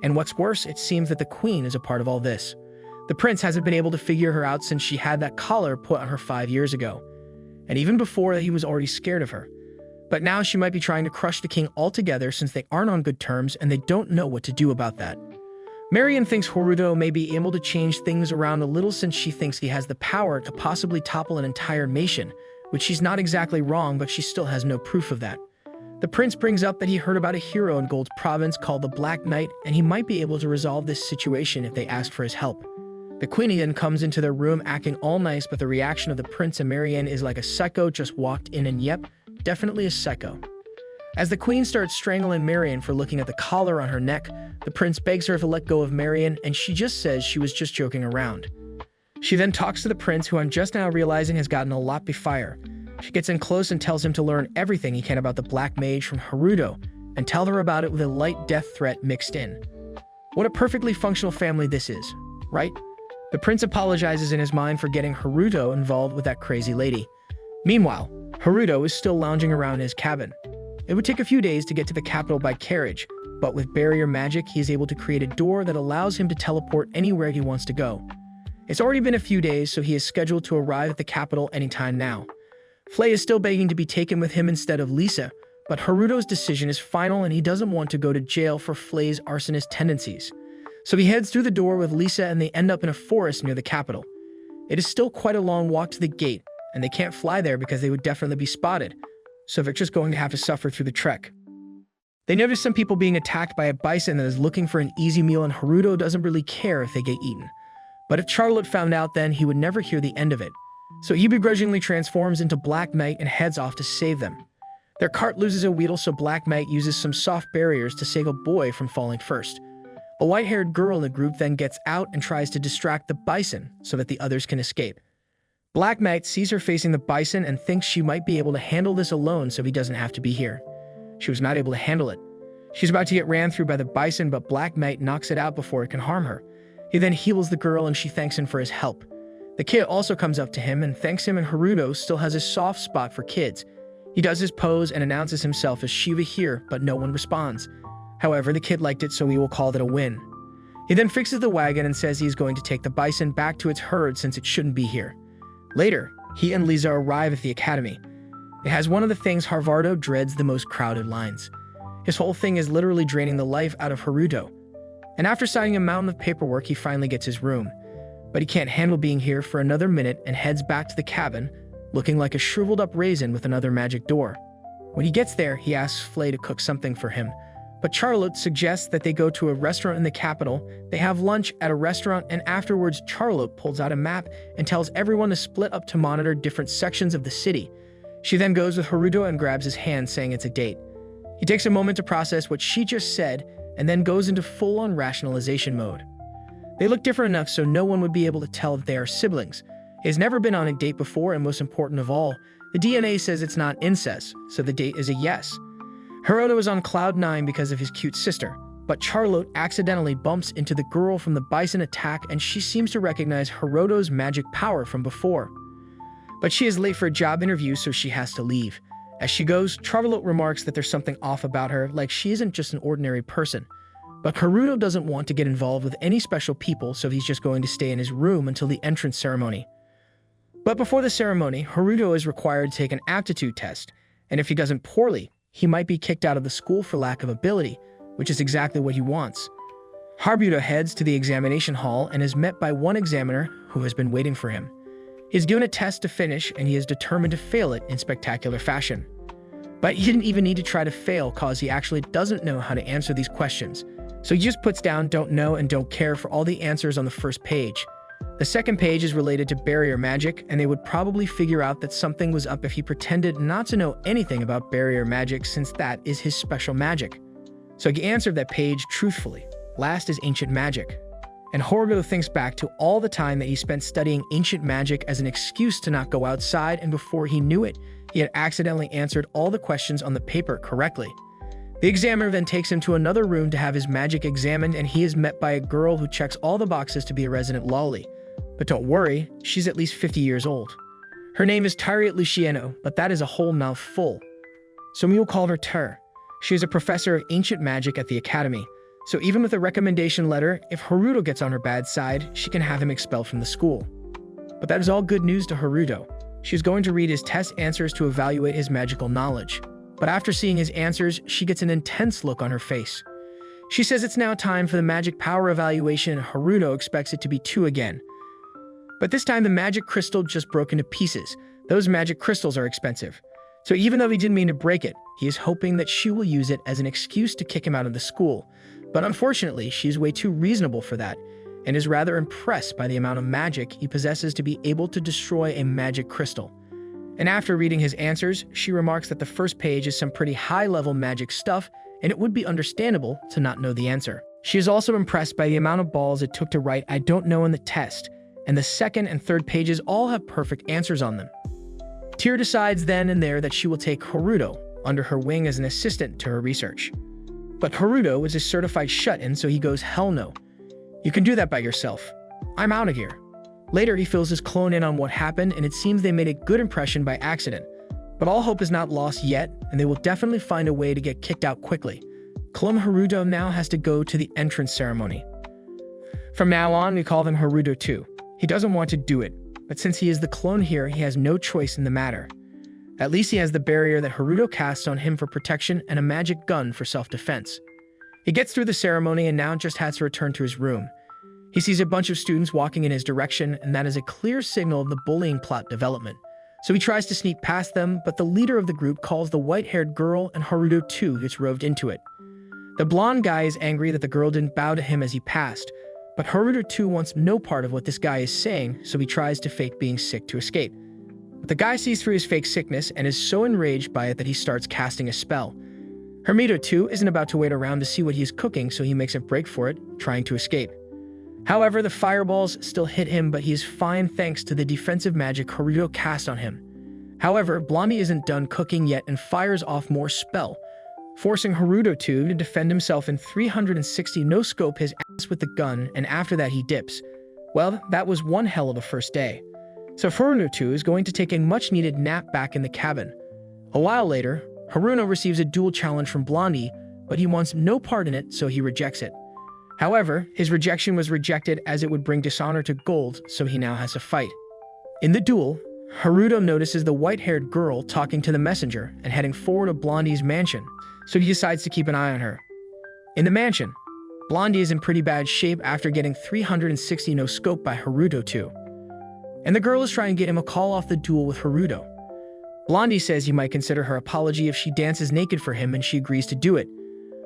And what's worse, it seems that the queen is a part of all this. The prince hasn't been able to figure her out since she had that collar put on her 5 years ago. And even before that, he was already scared of her. But now she might be trying to crush the king altogether since they aren't on good terms and they don't know what to do about that. Marion thinks Haruto may be able to change things around a little since she thinks he has the power to possibly topple an entire nation, which she's not exactly wrong, but she still has no proof of that. The prince brings up that he heard about a hero in Gold's province called the Black Knight, and he might be able to resolve this situation if they ask for his help. The queenie then comes into their room acting all nice, but the reaction of the prince and Marianne is like a psycho just walked in, and yep, definitely a psycho. As the queen starts strangling Marianne for looking at the collar on her neck, the prince begs her to let go of Marianne, and she just says she was just joking around. She then talks to the prince, who I'm just now realizing has gotten a lot befire. She gets in close and tells him to learn everything he can about the Black Mage from Haruto, and tell her about it with a light death threat mixed in. What a perfectly functional family this is, right? The prince apologizes in his mind for getting Haruto involved with that crazy lady. Meanwhile, Haruto is still lounging around his cabin. It would take a few days to get to the capital by carriage, but with barrier magic, he is able to create a door that allows him to teleport anywhere he wants to go. It's already been a few days, so he is scheduled to arrive at the capital anytime now. Flay is still begging to be taken with him instead of Lisa, but Haruto's decision is final and he doesn't want to go to jail for Flay's arsonist tendencies. So he heads through the door with Lisa and they end up in a forest near the capital. It is still quite a long walk to the gate, and they can't fly there because they would definitely be spotted, so they're just going to have to suffer through the trek. They notice some people being attacked by a bison that is looking for an easy meal, and Haruto doesn't really care if they get eaten. But if Charlotte found out, then he would never hear the end of it. So he begrudgingly transforms into Black Knight and heads off to save them. Their cart loses a wheel, so Black Knight uses some soft barriers to save a boy from falling first. A white-haired girl in the group then gets out and tries to distract the bison so that the others can escape. Black Knight sees her facing the bison and thinks she might be able to handle this alone so he doesn't have to be here. She was not able to handle it. She's about to get ran through by the bison, but Black Knight knocks it out before it can harm her. He then heals the girl and she thanks him for his help. The kid also comes up to him and thanks him, and Haruto still has a soft spot for kids. He does his pose and announces himself as Shiva here, but no one responds. However, the kid liked it, so we will call that a win. He then fixes the wagon and says he's going to take the bison back to its herd since it shouldn't be here. Later, he and Lisa arrive at the academy. It has one of the things Haruto dreads the most: crowded lines. His whole thing is literally draining the life out of Haruto. And after signing a mountain of paperwork, he finally gets his room. But he can't handle being here for another minute and heads back to the cabin, looking like a shriveled up raisin with another magic door. When he gets there, he asks Flay to cook something for him. But Charlotte suggests that they go to a restaurant in the capital. They have lunch at a restaurant, and afterwards Charlotte pulls out a map and tells everyone to split up to monitor different sections of the city. She then goes with Haruto and grabs his hand, saying it's a date. He takes a moment to process what she just said and then goes into full-on rationalization mode. They look different enough so no one would be able to tell that they are siblings. He has never been on a date before, and most important of all, the DNA says it's not incest, so the date is a yes. Haruto is on cloud 9 because of his cute sister, but Charlotte accidentally bumps into the girl from the bison attack, and she seems to recognize Haruto's magic power from before. But she is late for a job interview, so she has to leave. As she goes, Charlotte remarks that there's something off about her, like she isn't just an ordinary person. But Haruto doesn't want to get involved with any special people, so he's just going to stay in his room until the entrance ceremony. But before the ceremony, Haruto is required to take an aptitude test, and if he does it poorly, he might be kicked out of the school for lack of ability, which is exactly what he wants. Haruto heads to the examination hall and is met by one examiner who has been waiting for him. He is given a test to finish, and he is determined to fail it in spectacular fashion. But he didn't even need to try to fail cause he actually doesn't know how to answer these questions. So he just puts down don't know and don't care for all the answers on the first page. The second page is related to barrier magic, and they would probably figure out that something was up if he pretended not to know anything about barrier magic since that is his special magic. So he answered that page truthfully. Last is ancient magic. And Haruto thinks back to all the time that he spent studying ancient magic as an excuse to not go outside, and before he knew it, he had accidentally answered all the questions on the paper correctly. The examiner then takes him to another room to have his magic examined, and he is met by a girl who checks all the boxes to be a resident lolly. But don't worry, she's at least 50 years old. Her name is Tyriet Luciano, but that is a whole mouthful. So we will call her Ter. She is a professor of ancient magic at the academy. So even with a recommendation letter, if Haruto gets on her bad side, she can have him expelled from the school. But that is all good news to Haruto. She is going to read his test answers to evaluate his magical knowledge. But after seeing his answers, she gets an intense look on her face. She says it's now time for the magic power evaluation, and Haruto expects it to be 2 again. But this time the magic crystal just broke into pieces. Those magic crystals are expensive. So even though he didn't mean to break it, he is hoping that she will use it as an excuse to kick him out of the school. But unfortunately, she's way too reasonable for that, and is rather impressed by the amount of magic he possesses to be able to destroy a magic crystal. And after reading his answers, she remarks that the first page is some pretty high-level magic stuff, and it would be understandable to not know the answer. She is also impressed by the amount of balls it took to write "I don't know" in the test, and the second and third pages all have perfect answers on them. Tear decides then and there that she will take Haruto under her wing as an assistant to her research. But Haruto is a certified shut-in, so he goes, "Hell no. You can do that by yourself. I'm out of here." Later, he fills his clone in on what happened, and it seems they made a good impression by accident. But all hope is not lost yet, and they will definitely find a way to get kicked out quickly. Clone Haruto now has to go to the entrance ceremony. From now on, we call him Haruto 2. He doesn't want to do it, but since he is the clone here, he has no choice in the matter. At least he has the barrier that Haruto casts on him for protection and a magic gun for self-defense. He gets through the ceremony and now just has to return to his room. He sees a bunch of students walking in his direction, and that is a clear signal of the bullying plot development. So he tries to sneak past them, but the leader of the group calls the white-haired girl, and Haruto too gets roped into it. The blonde guy is angry that the girl didn't bow to him as he passed, but Haruto too wants no part of what this guy is saying, so he tries to fake being sick to escape. But the guy sees through his fake sickness and is so enraged by it that he starts casting a spell. Haruto too isn't about to wait around to see what he is cooking, so he makes a break for it, trying to escape. However, the fireballs still hit him, but he is fine thanks to the defensive magic Haruto cast on him. However, Blondie isn't done cooking yet and fires off more spell, forcing Haruto to defend himself in 360 no-scope his ass with the gun, and after that he dips. Well, that was one hell of a first day. So Haruto is going to take a much-needed nap back in the cabin. A while later, Haruto receives a duel challenge from Blondie, but he wants no part in it, so he rejects it. However, his rejection was rejected as it would bring dishonor to Gold, so he now has to fight. In the duel, Haruto notices the white-haired girl talking to the messenger and heading forward to Blondie's mansion, so he decides to keep an eye on her. In the mansion, Blondie is in pretty bad shape after getting 360 no-scope by Haruto too. And the girl is trying to get him a call off the duel with Haruto. Blondie says he might consider her apology if she dances naked for him, and she agrees to do it.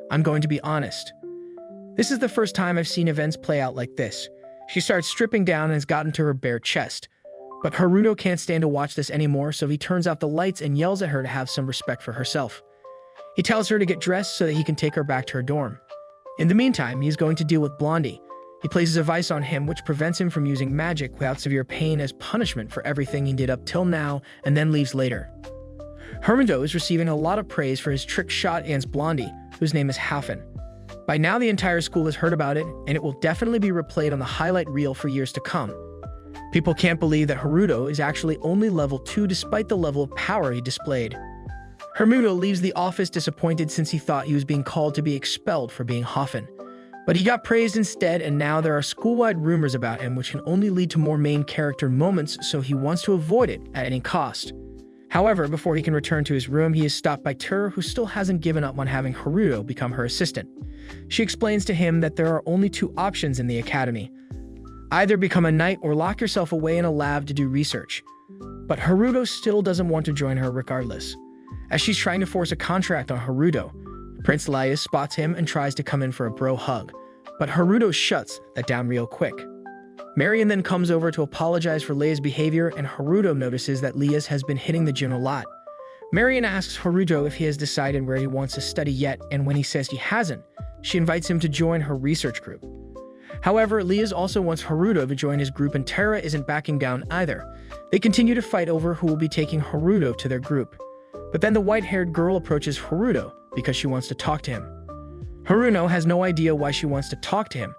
I'm going to be honest. This is the first time I've seen events play out like this. She starts stripping down and has gotten to her bare chest. But Haruto can't stand to watch this anymore, so he turns out the lights and yells at her to have some respect for herself. He tells her to get dressed so that he can take her back to her dorm. In the meantime, he's going to deal with Blondie. He places a vice on him which prevents him from using magic without severe pain as punishment for everything he did up till now, and then leaves later. Haruto is receiving a lot of praise for his trick shot against Blondie, whose name is Hafen. By now the entire school has heard about it, and it will definitely be replayed on the highlight reel for years to come. People can't believe that Haruto is actually only level 2 despite the level of power he displayed. Haruto leaves the office disappointed since he thought he was being called to be expelled for being Hafen. But he got praised instead, and now there are school-wide rumors about him which can only lead to more main character moments, so he wants to avoid it at any cost. However, before he can return to his room, he is stopped by Ter, who still hasn't given up on having Haruto become her assistant. She explains to him that there are only 2 options in the academy. Either become a knight or lock yourself away in a lab to do research. But Haruto still doesn't want to join her regardless. as she's trying to force a contract on Haruto. Prince Elias spots him and tries to come in for a bro hug, but Haruto shuts that down real quick. Marion then comes over to apologize for Leia's behavior, and Haruto notices that Elias has been hitting the gym a lot. Marion asks Haruto if he has decided where he wants to study yet, and when he says he hasn't, she invites him to join her research group. However, Elias also wants Haruto to join his group, and Terra isn't backing down either. They continue to fight over who will be taking Haruto to their group. But then the white-haired girl approaches Haruto because she wants to talk to him. Haruto has no idea why she wants to talk to him,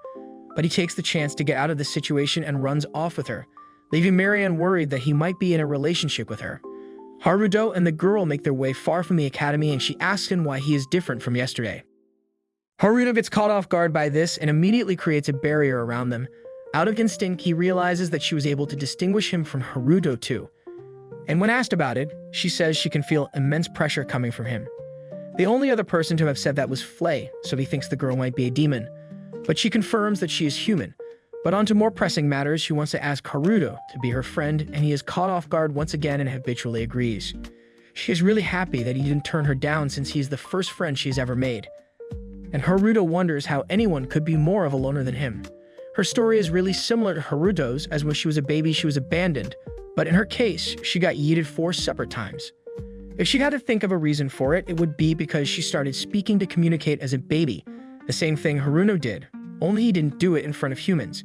but he takes the chance to get out of the situation and runs off with her, leaving Marion worried that he might be in a relationship with her. Haruto and the girl make their way far from the academy, and she asks him why he is different from yesterday. Haruto gets caught off guard by this and immediately creates a barrier around them. Out of instinct, he realizes that she was able to distinguish him from Haruto too. And when asked about it, she says she can feel immense pressure coming from him. The only other person to have said that was Flay, so he thinks the girl might be a demon. But she confirms that she is human. But on to more pressing matters, she wants to ask Haruto to be her friend, and he is caught off guard once again and habitually agrees. She is really happy that he didn't turn her down, since he is the first friend she's ever made. And Haruto wonders how anyone could be more of a loner than him. Her story is really similar to Haruto's, as when she was a baby she was abandoned, but in her case, she got yeeted 4 separate times. If she had to think of a reason for it, it would be because she started speaking to communicate as a baby, the same thing Haruto did, only he didn't do it in front of humans.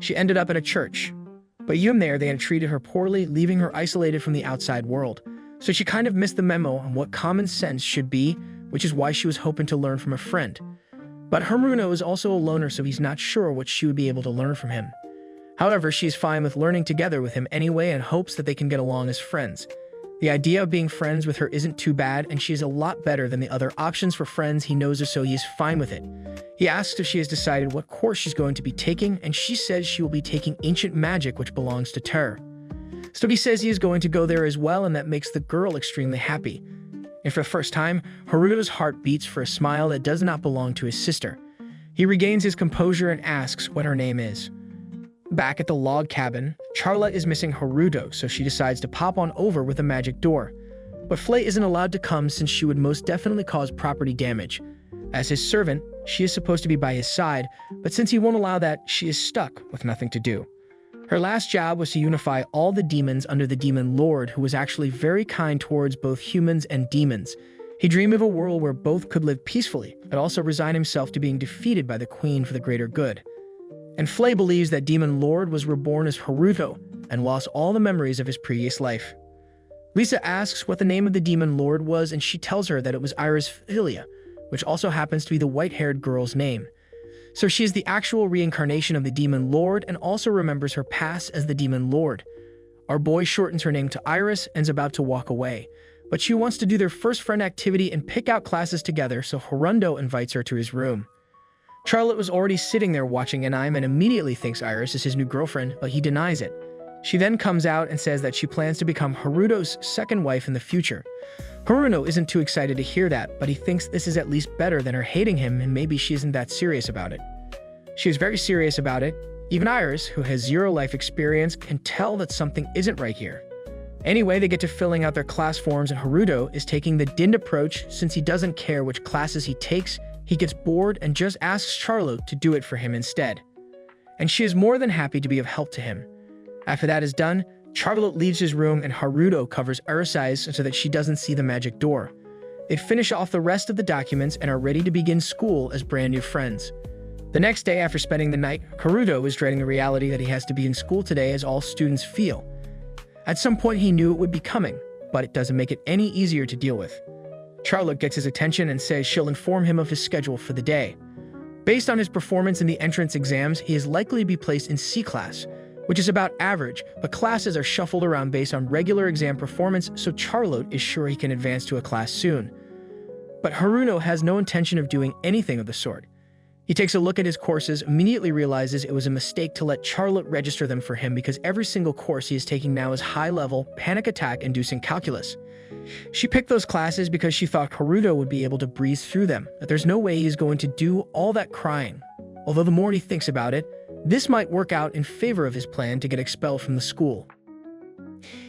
She ended up in a church, but even there they had treated her poorly, leaving her isolated from the outside world. So she kind of missed the memo on what common sense should be, which is why she was hoping to learn from a friend. But Haruto is also a loner, so he's not sure what she would be able to learn from him. However, she's fine with learning together with him anyway and hopes that they can get along as friends. The idea of being friends with her isn't too bad, and she is a lot better than the other options for friends he knows her, so he is fine with it. He asks if she has decided what course she's going to be taking, and she says she will be taking ancient magic, which belongs to Terra. So he says he is going to go there as well, and that makes the girl extremely happy. And for the first time, Haruto's heart beats for a smile that does not belong to his sister. He regains his composure and asks what her name is. Back at the log cabin, Charla is missing Haruto, so she decides to pop on over with a magic door. But Flay isn't allowed to come since she would most definitely cause property damage. As his servant, she is supposed to be by his side, but since he won't allow that, she is stuck with nothing to do. Her last job was to unify all the demons under the Demon Lord, who was actually very kind towards both humans and demons. He dreamed of a world where both could live peacefully, but also resign himself to being defeated by the Queen for the greater good. And Flay believes that Demon Lord was reborn as Haruto and lost all the memories of his previous life. Lisa asks what the name of the Demon Lord was, and she tells her that it was Iris Philia, which also happens to be the white-haired girl's name. So she is the actual reincarnation of the Demon Lord and also remembers her past as the Demon Lord. Our boy shortens her name to Iris and is about to walk away, but she wants to do their first friend activity and pick out classes together, so Haruto invites her to his room. Charlotte was already sitting there watching anime and immediately thinks Iris is his new girlfriend, but he denies it. She then comes out and says that she plans to become Haruto's second wife in the future. Haruto isn't too excited to hear that, but he thinks this is at least better than her hating him, and maybe she isn't that serious about it. She is very serious about it. Even Iris, who has 0 life experience, can tell that something isn't right here. Anyway, they get to filling out their class forms, and Haruto is taking the Dind approach since he doesn't care which classes he takes. He gets bored and just asks Charlotte to do it for him instead. And she is more than happy to be of help to him. After that is done, Charlotte leaves his room and Haruto covers Iris' eyes so that she doesn't see the magic door. They finish off the rest of the documents and are ready to begin school as brand new friends. The next day, after spending the night, Haruto is dreading the reality that he has to be in school today, as all students feel. At some point he knew it would be coming, but it doesn't make it any easier to deal with. Charlotte gets his attention and says she'll inform him of his schedule for the day. Based on his performance in the entrance exams, he is likely to be placed in C class, which is about average, but classes are shuffled around based on regular exam performance, so Charlotte is sure he can advance to a class soon. But Haruto has no intention of doing anything of the sort. He takes a look at his courses, immediately realizes it was a mistake to let Charlotte register them for him because every single course he is taking now is high-level, panic attack-inducing calculus. She picked those classes because she thought Haruto would be able to breeze through them, that there's no way he's going to do all that crying. Although the more he thinks about it, this might work out in favor of his plan to get expelled from the school.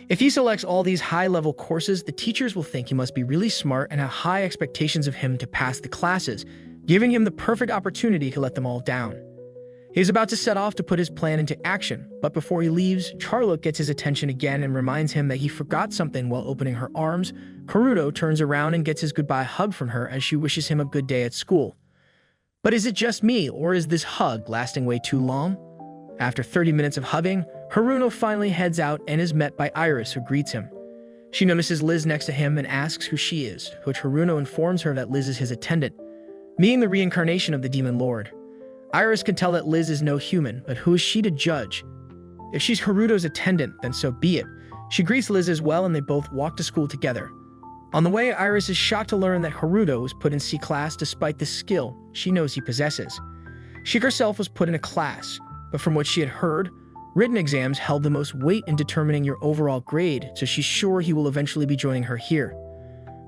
If he selects all these high-level courses, the teachers will think he must be really smart and have high expectations of him to pass the classes, giving him the perfect opportunity to let them all down. He's about to set off to put his plan into action, but before he leaves, Charlotte gets his attention again and reminds him that he forgot something while opening her arms. Haruto turns around and gets his goodbye hug from her as she wishes him a good day at school. But is it just me, or is this hug lasting way too long? After 30 minutes of hugging, Haruto finally heads out and is met by Iris, who greets him. She notices Liz next to him and asks who she is, which Haruto informs her that Liz is his attendant, being the reincarnation of the Demon Lord. Iris can tell that Liz is no human, but who is she to judge? If she's Haruto's attendant, then so be it. She greets Liz as well and they both walk to school together. On the way, Iris is shocked to learn that Haruto was put in C class despite the skill she knows he possesses. She herself was put in a class, but from what she had heard, written exams held the most weight in determining your overall grade, so she's sure he will eventually be joining her here.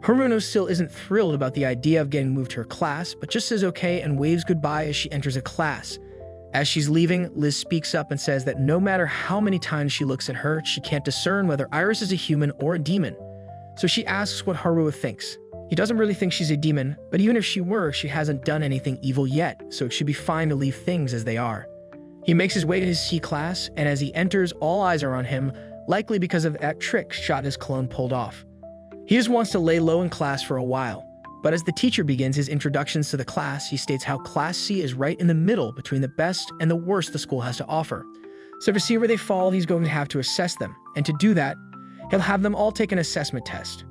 Haruto still isn't thrilled about the idea of getting moved to her class, but just says okay and waves goodbye as she enters a class. As she's leaving, Liz speaks up and says that no matter how many times she looks at her, she can't discern whether Iris is a human or a demon. So she asks what Haruto thinks. He doesn't really think she's a demon, but even if she were, she hasn't done anything evil yet, so it should be fine to leave things as they are. He makes his way to his C class, and as he enters, all eyes are on him, likely because of that trick shot his clone pulled off. He just wants to lay low in class for a while, but as the teacher begins his introductions to the class, he states how Class C is right in the middle between the best and the worst the school has to offer. So to see where they fall, he's going to have to assess them, and to do that, he'll have them all take an assessment test.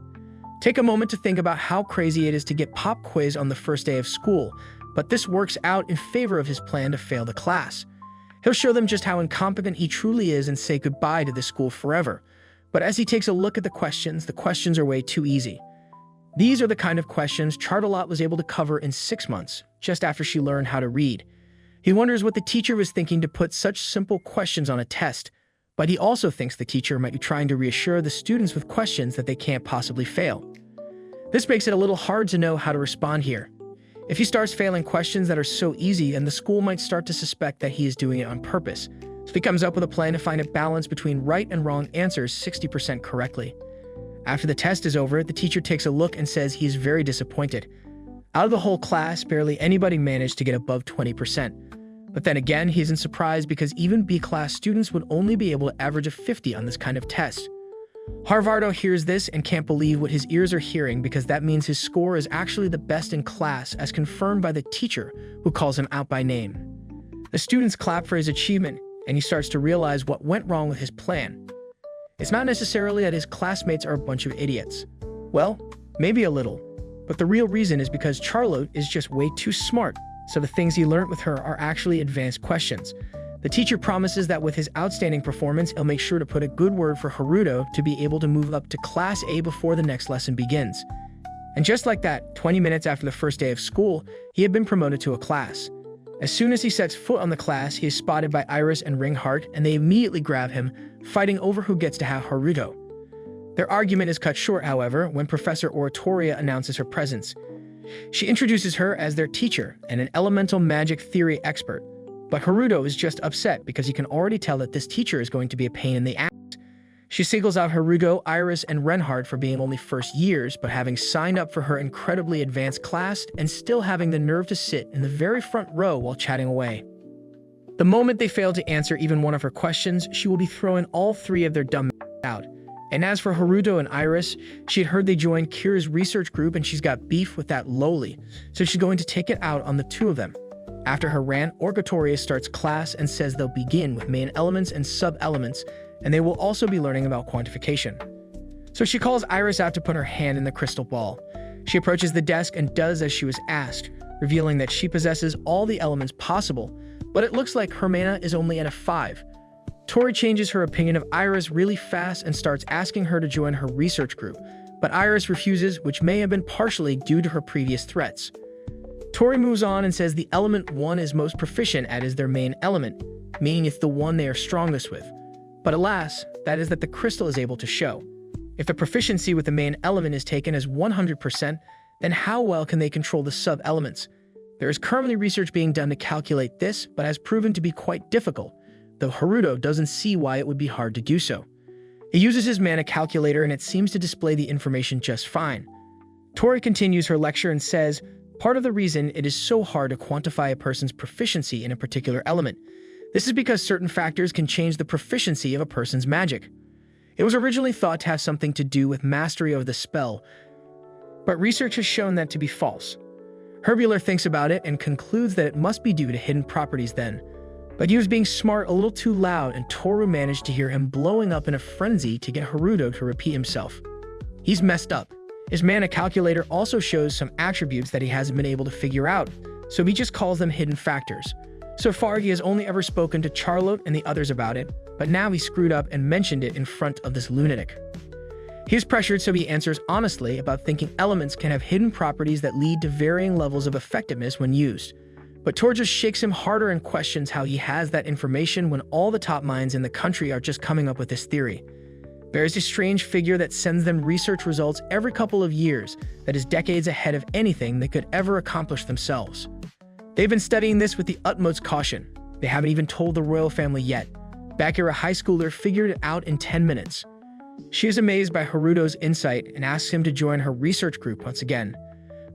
Take a moment to think about how crazy it is to get pop quiz on the first day of school, but this works out in favor of his plan to fail the class. He'll show them just how incompetent he truly is and say goodbye to the school forever. But as he takes a look at the questions are way too easy. These are the kind of questions Charlotte was able to cover in 6 months, just after she learned how to read. He wonders what the teacher was thinking to put such simple questions on a test, but he also thinks the teacher might be trying to reassure the students with questions that they can't possibly fail. This makes it a little hard to know how to respond here. If he starts failing questions that are so easy, then the school might start to suspect that he is doing it on purpose. So he comes up with a plan to find a balance between right and wrong answers 60% correctly. After the test is over, the teacher takes a look and says he is very disappointed. Out of the whole class, barely anybody managed to get above 20%. But then again, he isn't surprised because even B-class students would only be able to average a 50 on this kind of test. Haruto hears this and can't believe what his ears are hearing because that means his score is actually the best in class as confirmed by the teacher who calls him out by name. The students clap for his achievement, and he starts to realize what went wrong with his plan. It's not necessarily that his classmates are a bunch of idiots. Well, maybe a little, but the real reason is because Charlotte is just way too smart, so the things he learned with her are actually advanced questions. The teacher promises that with his outstanding performance, he'll make sure to put a good word for Haruto to be able to move up to Class A before the next lesson begins. And just like that, 20 minutes after the first day of school, he had been promoted to a class. As soon as he sets foot on the class, he is spotted by Iris and Reinhardt, and they immediately grab him, fighting over who gets to have Haruto. Their argument is cut short, however, when Professor Oratoria announces her presence. She introduces her as their teacher and an elemental magic theory expert, but Haruto is just upset because he can already tell that this teacher is going to be a pain in the ass. She singles out Haruto, Iris, and Reinhardt for being only first years, but having signed up for her incredibly advanced class and still having the nerve to sit in the very front row while chatting away. The moment they fail to answer even one of her questions, she will be throwing all three of their dumb out. And as for Haruto and Iris, she had heard they joined Kira's research group and she's got beef with that lowly, so she's going to take it out on the two of them. After her rant, Oratoria starts class and says they'll begin with main elements and sub-elements, and they will also be learning about quantification. So she calls Iris out to put her hand in the crystal ball. She approaches the desk and does as she was asked, revealing that she possesses all the elements possible, but it looks like her mana is only at a 5. Tori changes her opinion of Iris really fast and starts asking her to join her research group, but Iris refuses, which may have been partially due to her previous threats. Tori moves on and says the element 1 is most proficient at is their main element, meaning it's the one they are strongest with. But alas, that is that the crystal is able to show. If the proficiency with the main element is taken as 100%, then how well can they control the sub-elements? There is currently research being done to calculate this, but has proven to be quite difficult, though Haruto doesn't see why it would be hard to do so. It uses his mana calculator and it seems to display the information just fine. Tori continues her lecture and says, part of the reason it is so hard to quantify a person's proficiency in a particular element. This is because certain factors can change the proficiency of a person's magic. It was originally thought to have something to do with mastery of the spell, but research has shown that to be false. Herbuler thinks about it and concludes that it must be due to hidden properties then. But he was being smart a little too loud, and Toru managed to hear him blowing up in a frenzy to get Haruto to repeat himself. He's messed up. His mana calculator also shows some attributes that he hasn't been able to figure out, so he just calls them hidden factors. So far, he has only ever spoken to Charlotte and the others about it, but now he screwed up and mentioned it in front of this lunatic. He is pressured, so he answers honestly about thinking elements can have hidden properties that lead to varying levels of effectiveness when used. But Tor just shakes him harder and questions how he has that information when all the top minds in the country are just coming up with this theory. There's a strange figure that sends them research results every couple of years that is decades ahead of anything they could ever accomplish themselves. They've been studying this with the utmost caution. They haven't even told the royal family yet. Bakura, a high schooler, figured it out in 10 minutes. She is amazed by Haruto's insight and asks him to join her research group once again.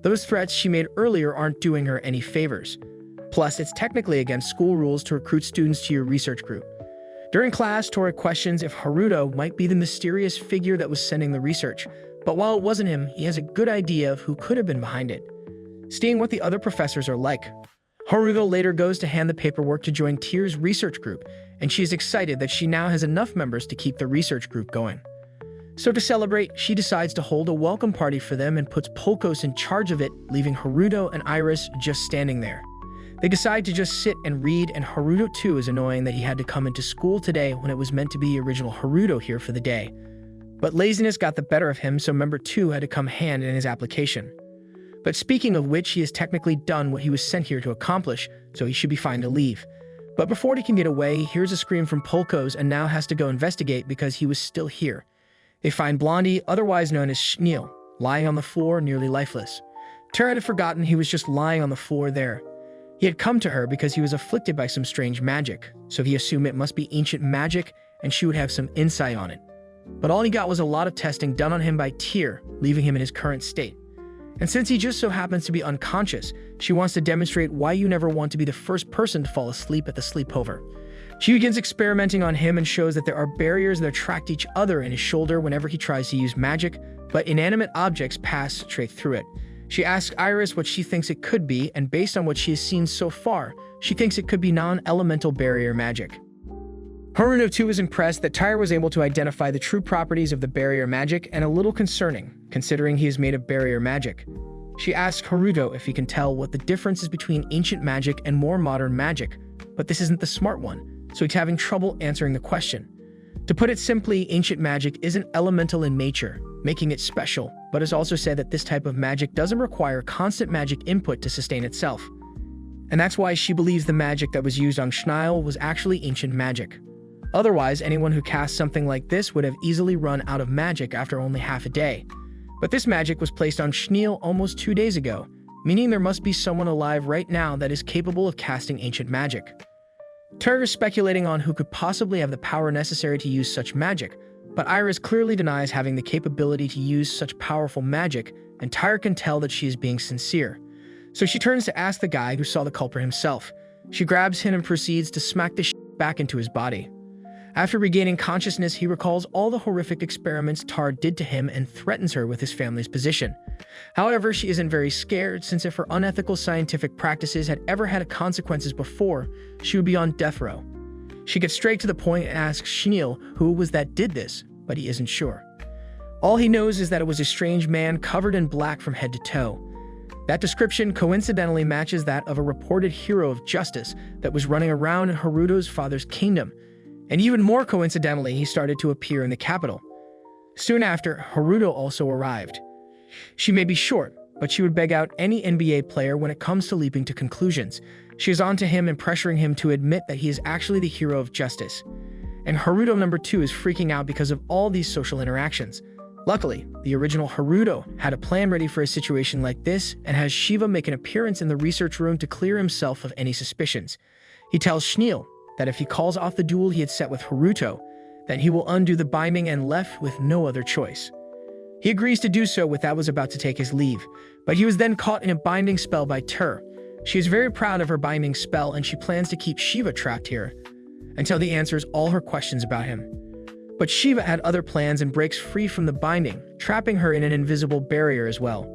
Those threats she made earlier aren't doing her any favors. Plus, it's technically against school rules to recruit students to your research group. During class, Tori questions if Haruto might be the mysterious figure that was sending the research, but while it wasn't him, he has a good idea of who could have been behind it. Seeing what the other professors are like, Haruto later goes to hand the paperwork to join Tier's research group, and she is excited that she now has enough members to keep the research group going. So to celebrate, she decides to hold a welcome party for them and puts Polkos in charge of it, leaving Haruto and Iris just standing there. They decide to just sit and read, and Haruto too is annoying that he had to come into school today when it was meant to be the original Haruto here for the day. But laziness got the better of him, so member 2 had to come hand in his application. But speaking of which, he has technically done what he was sent here to accomplish, so he should be fine to leave. But before he can get away, he hears a scream from Polkos and now has to go investigate because he was still here. They find Blondie, otherwise known as Schneel, lying on the floor, nearly lifeless. Tara had forgotten he was just lying on the floor there. He had come to her because he was afflicted by some strange magic, so he assumed it must be ancient magic and she would have some insight on it. But all he got was a lot of testing done on him by Tier, leaving him in his current state. And since he just so happens to be unconscious, she wants to demonstrate why you never want to be the first person to fall asleep at the sleepover. She begins experimenting on him and shows that there are barriers that attract each other in his shoulder whenever he tries to use magic, but inanimate objects pass straight through it. She asks Iris what she thinks it could be, and based on what she has seen so far, she thinks it could be non-elemental barrier magic. Haruto too is impressed that Tyre was able to identify the true properties of the barrier magic, and a little concerning, considering he is made of barrier magic. She asks Haruto if he can tell what the difference is between ancient magic and more modern magic, but this isn't the smart one, so he's having trouble answering the question. To put it simply, ancient magic isn't elemental in nature, making it special, but has also said that this type of magic doesn't require constant magic input to sustain itself. And that's why she believes the magic that was used on Schneel was actually ancient magic. Otherwise, anyone who cast something like this would have easily run out of magic after only half a day. But this magic was placed on Schneel almost 2 days ago, meaning there must be someone alive right now that is capable of casting ancient magic. Tyre is speculating on who could possibly have the power necessary to use such magic, but Iris clearly denies having the capability to use such powerful magic, and Tyre can tell that she is being sincere. So she turns to ask the guy who saw the culprit himself. She grabs him and proceeds to smack the shit back into his body. After regaining consciousness, he recalls all the horrific experiments Tar did to him and threatens her with his family's position. However, she isn't very scared, since if her unethical scientific practices had ever had consequences before, she would be on death row. She gets straight to the point and asks Schneel who it was that did this, but he isn't sure. All he knows is that it was a strange man covered in black from head to toe. That description coincidentally matches that of a reported hero of justice that was running around in Haruto's father's kingdom, and even more coincidentally, he started to appear in the capital. Soon after, Haruto also arrived. She may be short, but she would beg out any NBA player when it comes to leaping to conclusions. She is on to him and pressuring him to admit that he is actually the hero of justice. And Haruto number 2 is freaking out because of all these social interactions. Luckily, the original Haruto had a plan ready for a situation like this and has Shiva make an appearance in the research room to clear himself of any suspicions. He tells Schneel that if he calls off the duel he had set with Haruto, then he will undo the binding and left with no other choice. He agrees to do so with that was about to take his leave, but he was then caught in a binding spell by Ter. She is very proud of her binding spell and she plans to keep Shiva trapped here until he answers all her questions about him. But Shiva had other plans and breaks free from the binding, trapping her in an invisible barrier as well.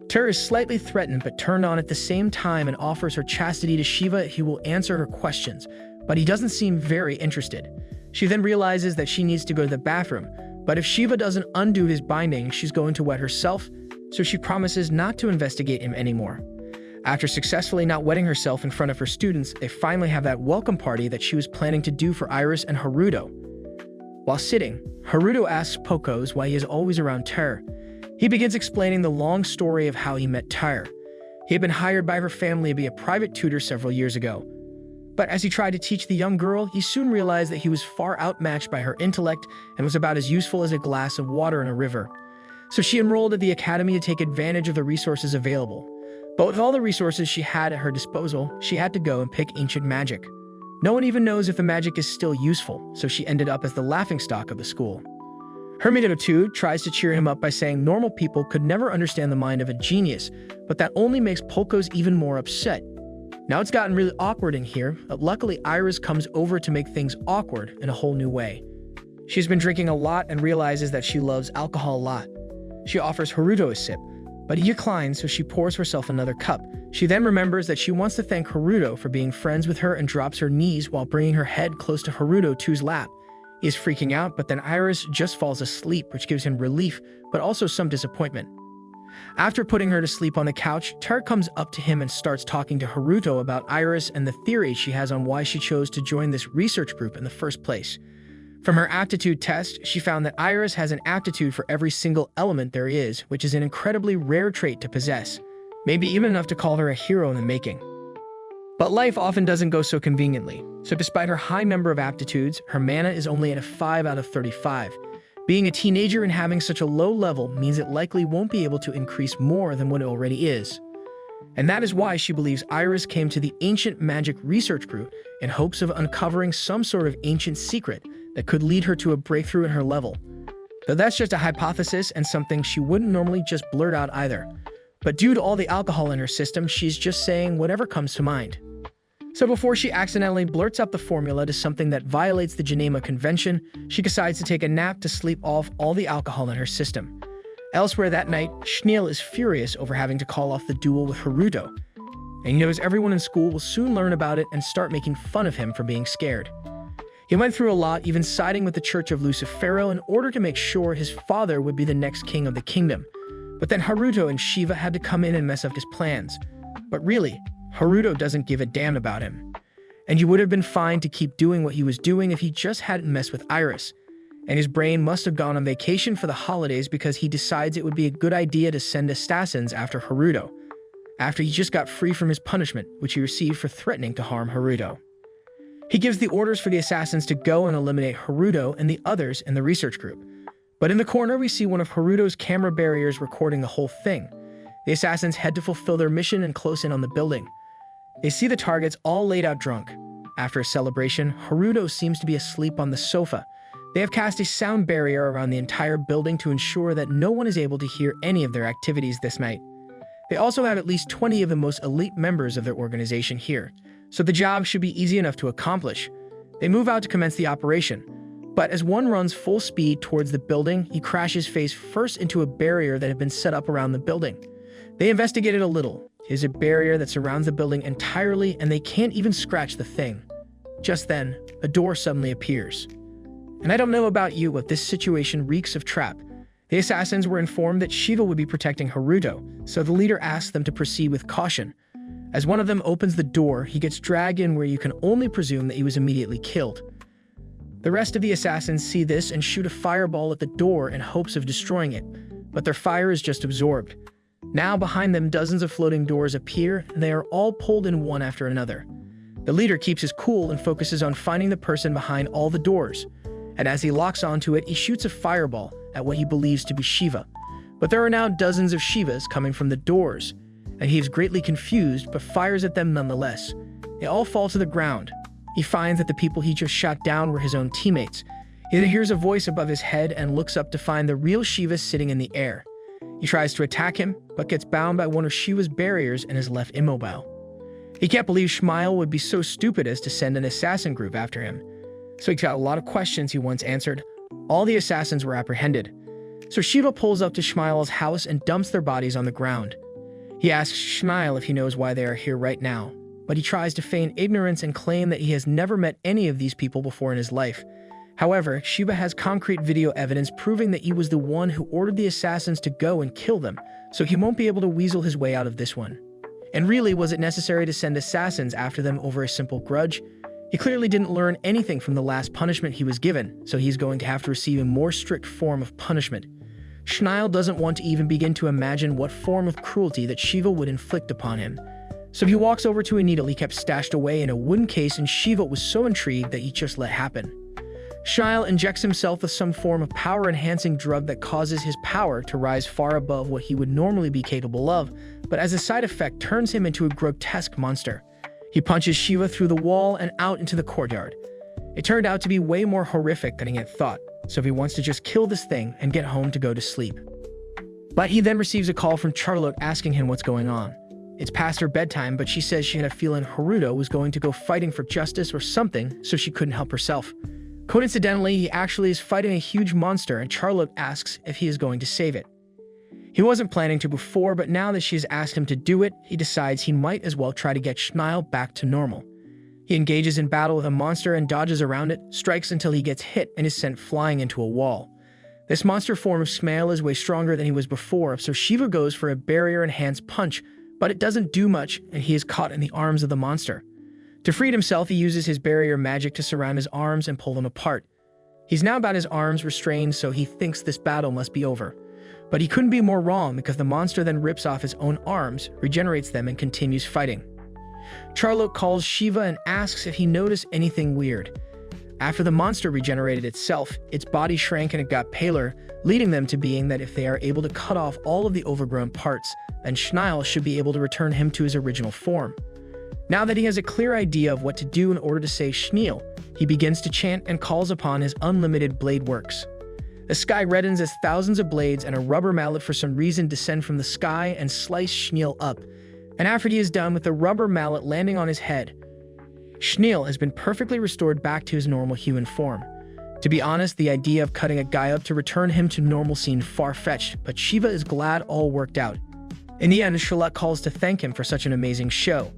Ter is slightly threatened but turned on at the same time and offers her chastity to Shiva. He will answer her questions, but he doesn't seem very interested. She then realizes that she needs to go to the bathroom, but if Shiva doesn't undo his binding, she's going to wet herself, so she promises not to investigate him anymore. After successfully not wetting herself in front of her students, they finally have that welcome party that she was planning to do for Iris and Haruto. While sitting, Haruto asks Pokos why he is always around Ter. He begins explaining the long story of how he met Ter. He had been hired by her family to be a private tutor several years ago. But as he tried to teach the young girl, he soon realized that he was far outmatched by her intellect and was about as useful as a glass of water in a river. So she enrolled at the academy to take advantage of the resources available. But with all the resources she had at her disposal, she had to go and pick ancient magic. No one even knows if the magic is still useful, so she ended up as the laughingstock of the school. Hermito too tries to cheer him up by saying normal people could never understand the mind of a genius, but that only makes Pokos even more upset. Now it's gotten really awkward in here, but luckily Iris comes over to make things awkward in a whole new way. She's been drinking a lot and realizes that she loves alcohol a lot. She offers Haruto a sip, but he declines, so she pours herself another cup. She then remembers that she wants to thank Haruto for being friends with her and drops her knees while bringing her head close to Haruto 2's lap. He is freaking out, but then Iris just falls asleep, which gives him relief, but also some disappointment. After putting her to sleep on the couch, Ter comes up to him and starts talking to Haruto about Iris and the theory she has on why she chose to join this research group in the first place. From her aptitude test, she found that Iris has an aptitude for every single element there is, which is an incredibly rare trait to possess, maybe even enough to call her a hero in the making. But life often doesn't go so conveniently, so despite her high number of aptitudes, her mana is only at a 5 out of 35. Being a teenager and having such a low level means it likely won't be able to increase more than what it already is. And that is why she believes Iris came to the Ancient Magic Research Group in hopes of uncovering some sort of ancient secret that could lead her to a breakthrough in her level. Though that's just a hypothesis and something she wouldn't normally just blurt out either. But due to all the alcohol in her system, she's just saying whatever comes to mind. So before she accidentally blurts out the formula to something that violates the Genema Convention, she decides to take a nap to sleep off all the alcohol in her system. Elsewhere that night, Schneel is furious over having to call off the duel with Haruto, and he knows everyone in school will soon learn about it and start making fun of him for being scared. He went through a lot, even siding with the Church of Lucifero in order to make sure his father would be the next king of the kingdom. But then Haruto and Shiva had to come in and mess up his plans. But really, Haruto doesn't give a damn about him. And he would have been fine to keep doing what he was doing if he just hadn't messed with Iris. And his brain must have gone on vacation for the holidays because he decides it would be a good idea to send assassins after Haruto, after he just got free from his punishment, which he received for threatening to harm Haruto. He gives the orders for the assassins to go and eliminate Haruto and the others in the research group. But in the corner, we see one of Haruto's camera barriers recording the whole thing. The assassins head to fulfill their mission and close in on the building. They see the targets all laid out drunk. After a celebration, Haruto seems to be asleep on the sofa. They have cast a sound barrier around the entire building to ensure that no one is able to hear any of their activities this night. They also have at least 20 of the most elite members of their organization here, so the job should be easy enough to accomplish. They move out to commence the operation, but as one runs full speed towards the building, he crashes face first into a barrier that had been set up around the building. They investigated a little. It is a barrier that surrounds the building entirely, and they can't even scratch the thing. Just then, a door suddenly appears. And I don't know about you, but this situation reeks of trap. The assassins were informed that Shiva would be protecting Haruto, so the leader asks them to proceed with caution. As one of them opens the door, he gets dragged in where you can only presume that he was immediately killed. The rest of the assassins see this and shoot a fireball at the door in hopes of destroying it, but their fire is just absorbed. Now behind them, dozens of floating doors appear, and they are all pulled in one after another. The leader keeps his cool and focuses on finding the person behind all the doors, and as he locks onto it, he shoots a fireball at what he believes to be Shiva. But there are now dozens of Shivas coming from the doors, and he is greatly confused but fires at them nonetheless. They all fall to the ground. He finds that the people he just shot down were his own teammates. He then hears a voice above his head and looks up to find the real Shiva sitting in the air. He tries to attack him, but gets bound by one of Shiva's barriers and is left immobile. He can't believe Shmuel would be so stupid as to send an assassin group after him. So he's got a lot of questions he once answered. All the assassins were apprehended. So Shiva pulls up to Shmuel's house and dumps their bodies on the ground. He asks Shmuel if he knows why they are here right now, but he tries to feign ignorance and claim that he has never met any of these people before in his life. However, Shiva has concrete video evidence proving that he was the one who ordered the assassins to go and kill them, so he won't be able to weasel his way out of this one. And really, was it necessary to send assassins after them over a simple grudge? He clearly didn't learn anything from the last punishment he was given, so he's going to have to receive a more strict form of punishment. Shmuel doesn't want to even begin to imagine what form of cruelty that Shiva would inflict upon him. So he walks over to a needle he kept stashed away in a wooden case, and Shiva was so intrigued that he just let happen. Shmuel injects himself with some form of power-enhancing drug that causes his power to rise far above what he would normally be capable of, but as a side effect turns him into a grotesque monster. He punches Shiva through the wall and out into the courtyard. It turned out to be way more horrific than he had thought, so he wants to just kill this thing and get home to go to sleep. But he then receives a call from Charlotte asking him what's going on. It's past her bedtime, but she says she had a feeling Haruto was going to go fighting for justice or something, so she couldn't help herself. Coincidentally, he actually is fighting a huge monster, and Charlotte asks if he is going to save it. He wasn't planning to before, but now that she has asked him to do it, he decides he might as well try to get Shmuel back to normal. He engages in battle with a monster and dodges around it, strikes until he gets hit and is sent flying into a wall. This monster form of Shmuel is way stronger than he was before, so Shiva goes for a barrier-enhanced punch, but it doesn't do much, and he is caught in the arms of the monster. To free himself, he uses his barrier magic to surround his arms and pull them apart. He's now got his arms restrained, so he thinks this battle must be over. But he couldn't be more wrong, because the monster then rips off his own arms, regenerates them, and continues fighting. Charlotte calls Shiva and asks if he noticed anything weird. After the monster regenerated itself, its body shrank and it got paler, leading them to being that if they are able to cut off all of the overgrown parts, then Shmuel should be able to return him to his original form. Now that he has a clear idea of what to do in order to save Shmuel, he begins to chant and calls upon his unlimited blade works. The sky reddens as thousands of blades and a rubber mallet for some reason descend from the sky and slice Shmuel up, and after he is done with the rubber mallet landing on his head, Shmuel has been perfectly restored back to his normal human form. To be honest, the idea of cutting a guy up to return him to normal seemed far-fetched, but Shiva is glad all worked out. In the end, Charlotte calls to thank him for such an amazing show.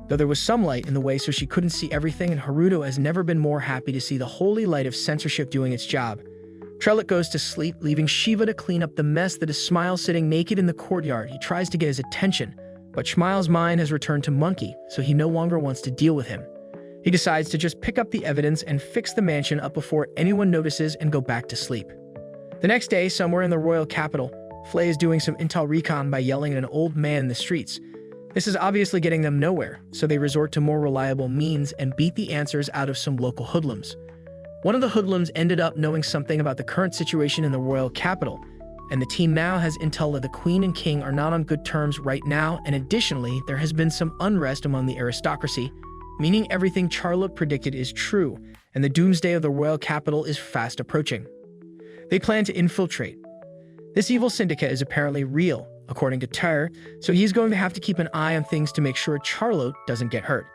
Though there was some light in the way so she couldn't see everything, and Haruto has never been more happy to see the holy light of censorship doing its job. Charlotte goes to sleep, leaving Shiva to clean up the mess that is Shmuel sitting naked in the courtyard. He tries to get his attention, but Shmuel's mind has returned to monkey, so he no longer wants to deal with him. He decides to just pick up the evidence and fix the mansion up before anyone notices and go back to sleep. The next day, somewhere in the royal capital, Flay is doing some intel recon by yelling at an old man in the streets. This is obviously getting them nowhere, so they resort to more reliable means and beat the answers out of some local hoodlums. One of the hoodlums ended up knowing something about the current situation in the royal capital, and the team now has intel that the queen and king are not on good terms right now, and additionally, there has been some unrest among the aristocracy, meaning everything Charlotte predicted is true, and the doomsday of the royal capital is fast approaching. They plan to infiltrate. This evil syndicate is apparently real, according to Tyr, so he's going to have to keep an eye on things to make sure Charlotte doesn't get hurt.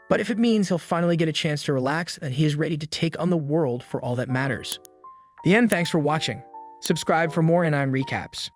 But if it means he'll finally get a chance to relax, then he is ready to take on the world for all that matters. The end. Thanks for watching. Subscribe for more anime recaps.